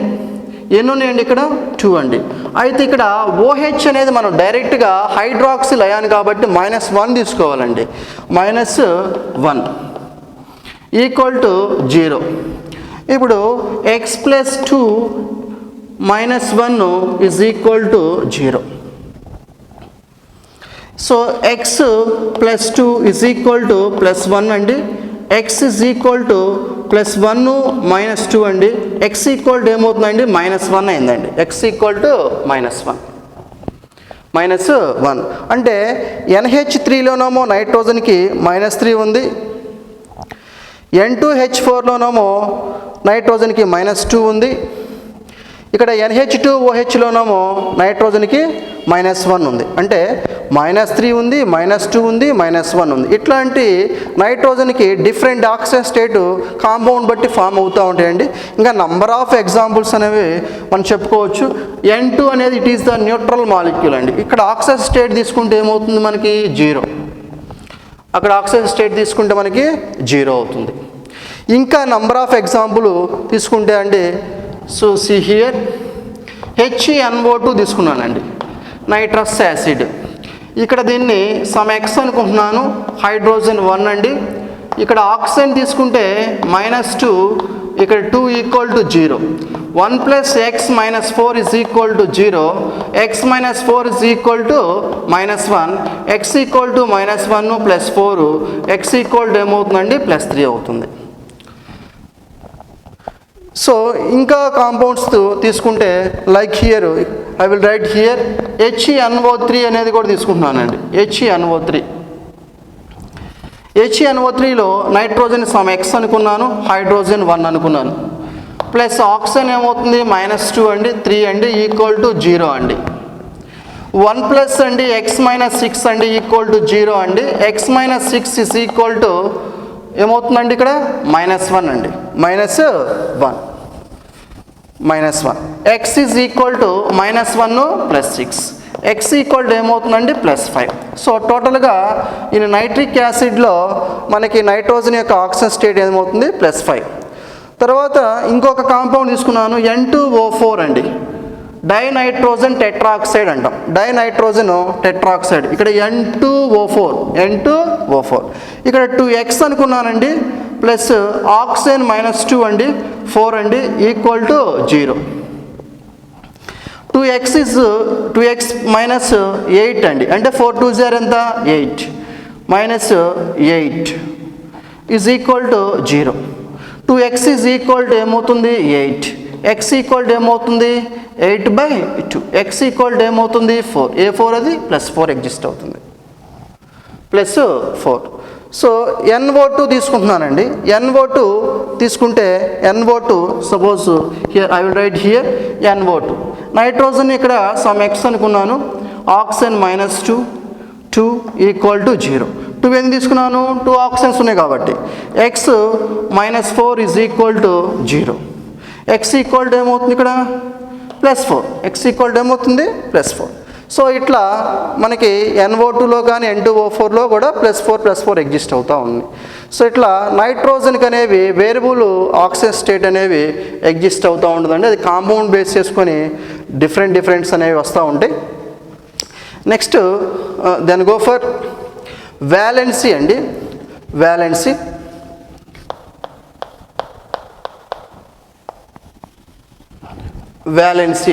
A: ఎన్ని ఉన్నాయండి? ఇక్కడ 2 అండి. అయితే ఇక్కడ OH అనేది మనం డైరెక్ట్గా హైడ్రాక్సిల్ అయాన్ కాబట్టి -1 తీసుకోవాలండి. -1 =0. ఇప్పుడు X + 2 -1 =0. సో X + 2 +1 అండి. X +1 -2 అండి. X ఏమవుతుందండి? -1 అయిందండి. X -1 అంటే NH3లోనేమో నైట్రోజన్కి -3 ఉంది, N2H4లోనేమో నైట్రోజన్కి -2 ఉంది. ఇక్కడ NH2OHలోనేమో నైట్రోజన్కి -1 ఉంది. అంటే -3 ఉంది, -2 ఉంది, -1 ఉంది. ఇట్లాంటి నైట్రోజన్కి డిఫరెంట్ ఆక్సిజన్ స్టేట్ కాంపౌండ్ బట్టి ఫామ్ అవుతూ ఉంటాయండి. ఇంకా నంబర్ ఆఫ్ ఎగ్జాంపుల్స్ అనేవి మనం చెప్పుకోవచ్చు. N2 అనేది it is the neutral molecule అండి. ఇక్కడ ఆక్సిజన్ స్టేట్ తీసుకుంటే ఏమవుతుంది? మనకి 0. అక్కడ ఆక్సిజన్ స్టేట్ తీసుకుంటే మనకి 0 అవుతుంది. ఇంకా నంబర్ ఆఫ్ ఎగ్జాంపుల్ తీసుకుంటే అండి, సో సి హియర్ HNO2 తీసుకున్నానండి, నైట్రస్ యాసిడ్. ఇక్కడ దీన్ని సమ్ X అనుకుంటున్నాను, హైడ్రోజన్ 1 అండి. ఇక్కడ ఆక్సిజన్ తీసుకుంటే -2, ఇక్కడ 2 =0. 1 + X - 4 = 0. X - 4 -1. X -1 + 4. X ఏమవుతుందండి? +3 అవుతుంది. సో ఇంకా కాంపౌండ్స్ తీసుకుంటే like here I will write here HNO3 అనేది కూడా తీసుకుంటున్నానండి. HNO3లో నైట్రోజన్ సమ్ X అనుకున్నాను, హైడ్రోజన్ 1 అనుకున్నాను. ప్లస్ ఆక్సిజన్ ఏమవుతుంది? -2 అండి, 3 అండి, =0 అండి. 1 ప్లస్ అండి ఎక్స్ మైనస్ 6 అండి ఈక్వల్ టు 0 అండి. X minus 6 is equal to ఏమవుతుందండి ఇక్కడ -1 అండి, -1 X is equal to -1 plus 6, X equal to ఏమవుతుందండి +5. సో టోటల్గా ఈ నైట్రిక్ యాసిడ్లో మనకి నైట్రోజన్ యొక్క ఆక్సిజన్ స్టేట్ ఏమవుతుంది +5. తర్వాత ఇంకొక కాంపౌండ్ తీసుకున్నాను N2O4 అండి, డైనైట్రోజన్ టెట్రాక్సైడ్ అంటాం. డైనైట్రోజన్ టెట్రాక్సైడ్ ఇక్కడ N2O4 ఇక్కడ 2x అనుకున్నానండి, ప్లస్ ఆక్సిజన్ -2 అండి, 4 అండి ఈక్వల్ టు 0. 2x మైనస్ 8 అండి, అంటే 4 2 0 ఎంత 8 -8 is equal to 0. 2x is equal to ఏమవుతుంది 8, x ఈక్వల్ టు ఏమవుతుంది 8/2, x ఈక్వల్ టు ఏమవుతుంది 4, A4 అది +4 ఎగ్జిస్ట్ అవుతుంది, +4. సో NO2 తీసుకుంటున్నానండి, NO2 తీసుకుంటే NO2 suppose here I will write here NO2. Nitrogen ఇక్కడ సమ్ x అనుకున్నాను, ఆక్సిజన్ -2 ఈక్వల్ టు 0. 2 ఎందుకు తీసుకున్నాను, 2 ఆక్సిజన్స్ ఉన్నాయి కాబట్టి. x -4 is equal to 0, x equal to ఏమవుతుంది ఇక్కడ +4, x ఈక్వల్ టు ఏమవుతుంది +4. సో ఇట్లా మనకి NO2లో కానీ N2O4లో కూడా +4 ఎగ్జిస్ట్ అవుతూ ఉంది. సో ఇట్లా నైట్రోజన్కి అనేవి వేరియబుల్ ఆక్సిజన్ స్టేట్ అనేవి ఎగ్జిస్ట్ అవుతూ ఉంటుందండి. అది కాంపౌండ్ బేస్ చేసుకొని డిఫరెంట్స్ అనేవి వస్తూ ఉంటాయి. Next then go for valency అండి, వ్యాలెన్సీ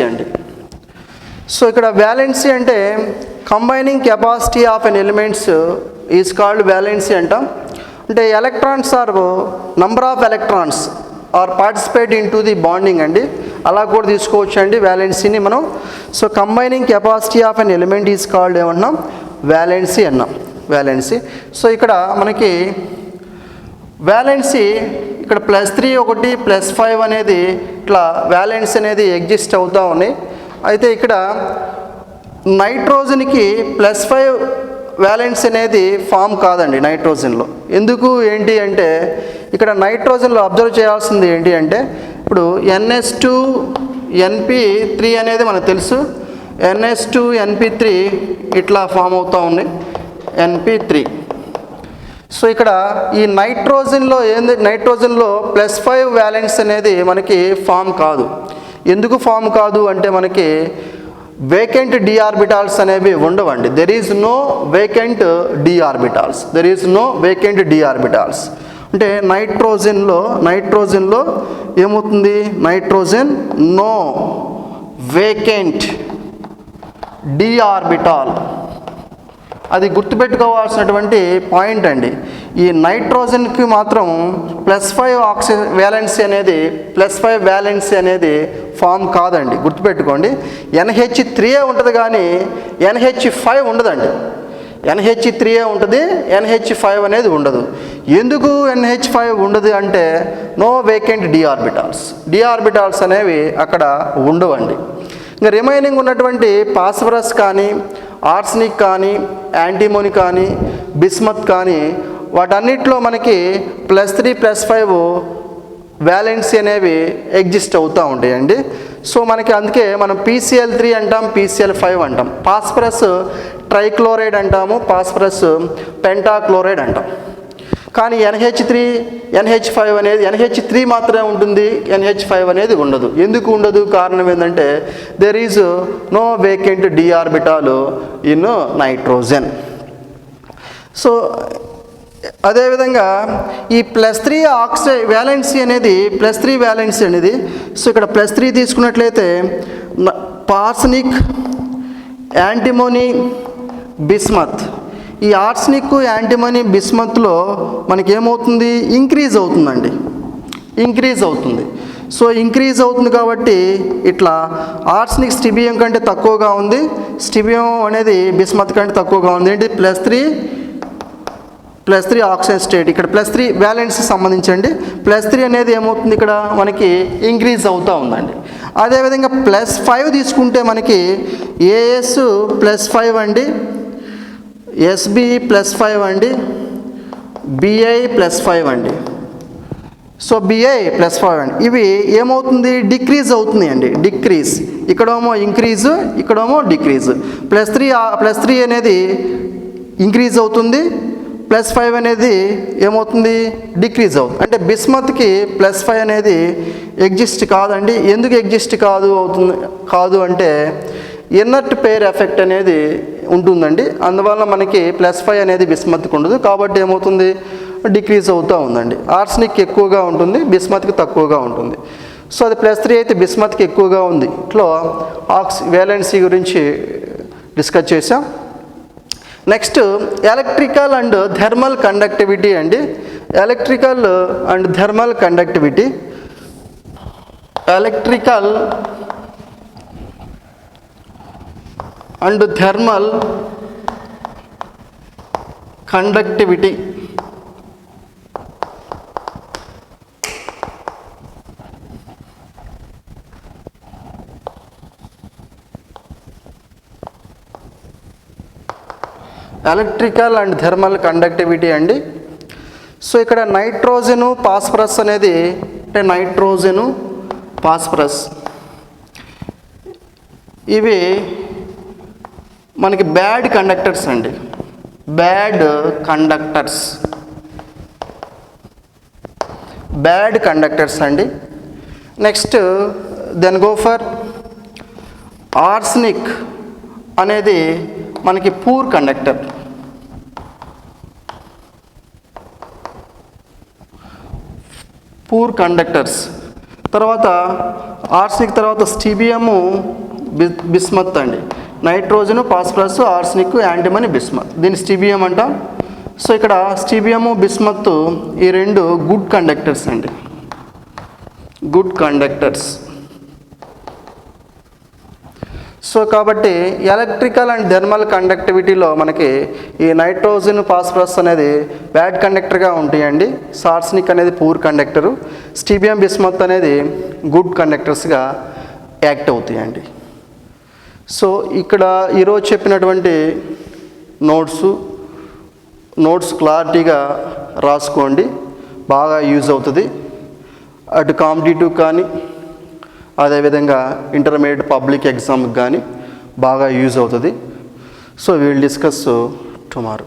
A: అండి. సో ఇక్కడ వ్యాలెన్సీ అంటే combining capacity of an elements is called valency అంటాం. అంటే electrons are number of electrons are participate in to the bonding అండి, అలా కూడా తీసుకోవచ్చు అండి వ్యాలెన్సీని మనం. So combining capacity of an element is called ఏమన్నాం వ్యాలెన్సీ అన్నాం, వ్యాలెన్సీ. సో ఇక్కడ మనకి వ్యాలెన్సీ ఇక్కడ +3 ఒకటి +5 అనేది ఇట్లా వ్యాలెన్సీ అనేది ఎగ్జిస్ట్ అవుతూ ఉన్నాయి. అయితే ఇక్కడ నైట్రోజన్కి +5 వ్యాలెన్స్ అనేది ఫామ్ కాదండి నైట్రోజన్లో. ఎందుకు ఏంటి అంటే ఇక్కడ నైట్రోజన్లో అబ్జర్వ్ చేయాల్సింది ఏంటి అంటే ఇప్పుడు NH2NP3 అనేది మనకు తెలుసు, NH2NP3 ఇట్లా ఫామ్ అవుతూ ఉన్నాయి NP3. సో ఇక్కడ ఈ నైట్రోజన్లో నైట్రోజన్లో +5 వ్యాలెన్స్ అనేది మనకి ఫామ్ కాదు. ఎందుకు ఫామ్ కాదు అంటే మనకి వేకెంట్ డి ఆర్బిటాల్స్ అనేవి ఉండవండి. There is no vacant d orbitals. అంటే నైట్రోజన్లో ఏమవుతుంది, nitrogen no vacant d orbital, అది గుర్తుపెట్టుకోవాల్సినటువంటి పాయింట్ అండి. ఈ నైట్రోజన్కి మాత్రం +5 ఆక్సిజన్ వ్యాలెన్సీ అనేది ఫామ్ కాదండి, గుర్తుపెట్టుకోండి. NH3 ఉంటుంది కానీ NH5 ఉండదండి. NH3 ఉంటుంది, NH5 అనేది ఉండదు. ఎందుకు NH5 ఉండదు అంటే నో వేకెంట్ డి ఆర్బిటాల్స్ అనేవి అక్కడ ఉండవండి. ఇంకా రిమైనింగ్ ఉన్నటువంటి ఫాస్ఫరస్ కానీ, ఆర్సనిక్ కానీ, యాంటీమోని కానీ, బిస్మత్ కానీ వాటన్నిటిలో మనకి +3 +5 వ్యాలెన్సీ అనేవి ఎగ్జిస్ట్ అవుతూ ఉంటాయండి. సో మనకి అందుకే మనం PCl3 అంటాం, PCl5 అంటాం. ఫాస్ఫరస్ ట్రైక్లోరైడ్ అంటాము, ఫాస్ఫరస్ పెంటాక్లోరైడ్ అంటాం. కానీ NH3 మాత్రమే ఉంటుంది, NH5 అనేది ఉండదు. ఎందుకు ఉండదు, కారణం ఏంటంటే there is no vacant d orbital in nitrogen. So అదేవిధంగా ఈ +3 ఆక్సైడ్ వ్యాలెన్సీ అనేది సో ఇక్కడ +3 తీసుకున్నట్లయితే ఆర్సనిక్, యాంటిమోని, బిస్మత్. ఈ ఆర్సనిక్, యాంటిమోని, బిస్మత్లో మనకి ఏమవుతుంది, ఇంక్రీజ్ అవుతుంది. సో ఇంక్రీజ్ అవుతుంది కాబట్టి ఇట్లా ఆర్సనిక్ స్టిబియం కంటే తక్కువగా ఉంది, స్టిబియం అనేది బిస్మత్ కంటే తక్కువగా ఉంది. ఏంటి +3 +3 ఆక్సిజన్ స్టేట్. ఇక్కడ +3 వ్యాలెన్స్ సంబంధించండి. +3 అనేది ఏమవుతుంది ఇక్కడ మనకి ఇంక్రీజ్ అవుతూ ఉందండి. అదేవిధంగా +5 తీసుకుంటే మనకి AS +5 అండి, SB +5 అండి, BI +5 అండి. సో BI +5 అండి. ఇవి ఏమవుతుంది డిక్రీజ్ అవుతుంది అండి, డిక్రీజ్. ఇక్కడేమో ఇంక్రీజు, ఇక్కడేమో డిక్రీజ్. +3 అనేది ఇంక్రీజ్ అవుతుంది, +5 అనేది ఏమవుతుంది డిక్రీజ్ అవుతుంది. అంటే బిస్మత్కి +5 అనేది ఎగ్జిస్ట్ కాదండి. ఎందుకు ఎగ్జిస్ట్ కాదు అంటే ఇన్నర్ట్ పేర్ ఎఫెక్ట్ అనేది ఉంటుందండి. అందువల్ల మనకి +5 అనేది బిస్మత్కి ఉండదు. కాబట్టి ఏమవుతుంది డిక్రీజ్ అవుతూ ఉందండి. ఆర్సెనిక్ ఎక్కువగా ఉంటుంది, బిస్మత్కి తక్కువగా ఉంటుంది. సో అది +3 అయితే బిస్మత్కి ఎక్కువగా ఉంది. ఇట్లా వేలెన్సీ గురించి డిస్కస్ చేసాం. Next electrical and thermal conductivity అండి. Electrical and thermal conductivity. Electrical and thermal conductivity. Electrical and thermal conductivity అండి. సో ఇక్కడ నైట్రోజను ఫాస్ఫరస్ అనేది, అంటే నైట్రోజను ఫాస్ఫరస్ ఇవి మనకి బ్యాడ్ కండక్టర్స్ అండి, బ్యాడ్ కండక్టర్స్ అండి. Next then go for arsenic అనేది మనకి పూర్ కండక్టర్. Poor conductors. తర్వాత ఆర్సెనిక్ తర్వాత స్టీబియము బిస్మత్ అండి. Nitrogen phosphorus arsenic antimony bismuth, దీన్ని స్టీబియం అంటాం. సో ఇక్కడ స్టీబియము బిస్మత్ ఈ రెండు గుడ్ కండక్టర్స్ అండి, గుడ్ కండక్టర్స్. సో కాబట్టి ఎలక్ట్రికల్ అండ్ థర్మల్ కండక్టివిటీలో మనకి ఈ నైట్రోజన్ ఫాస్ఫరస్ అనేది బ్యాడ్ కండక్టర్గా ఉంటాయండి. ఆర్సెనిక్ అనేది పూర్ కండక్టరు, స్టీబియం బిస్మత్ అనేది గుడ్ కండక్టర్స్గా యాక్ట్ అవుతాయండి. సో ఇక్కడ ఈరోజు చెప్పినటువంటి నోట్స్ క్లారిటీగా రాసుకోండి, బాగా యూజ్ అవుతుంది. అటు కాంపిటేటివ్ కానీ అదేవిధంగా ఇంటర్మీడియట్ పబ్లిక్ ఎగ్జామ్కి కానీ బాగా యూజ్ అవుతుంది. So will discuss tomorrow.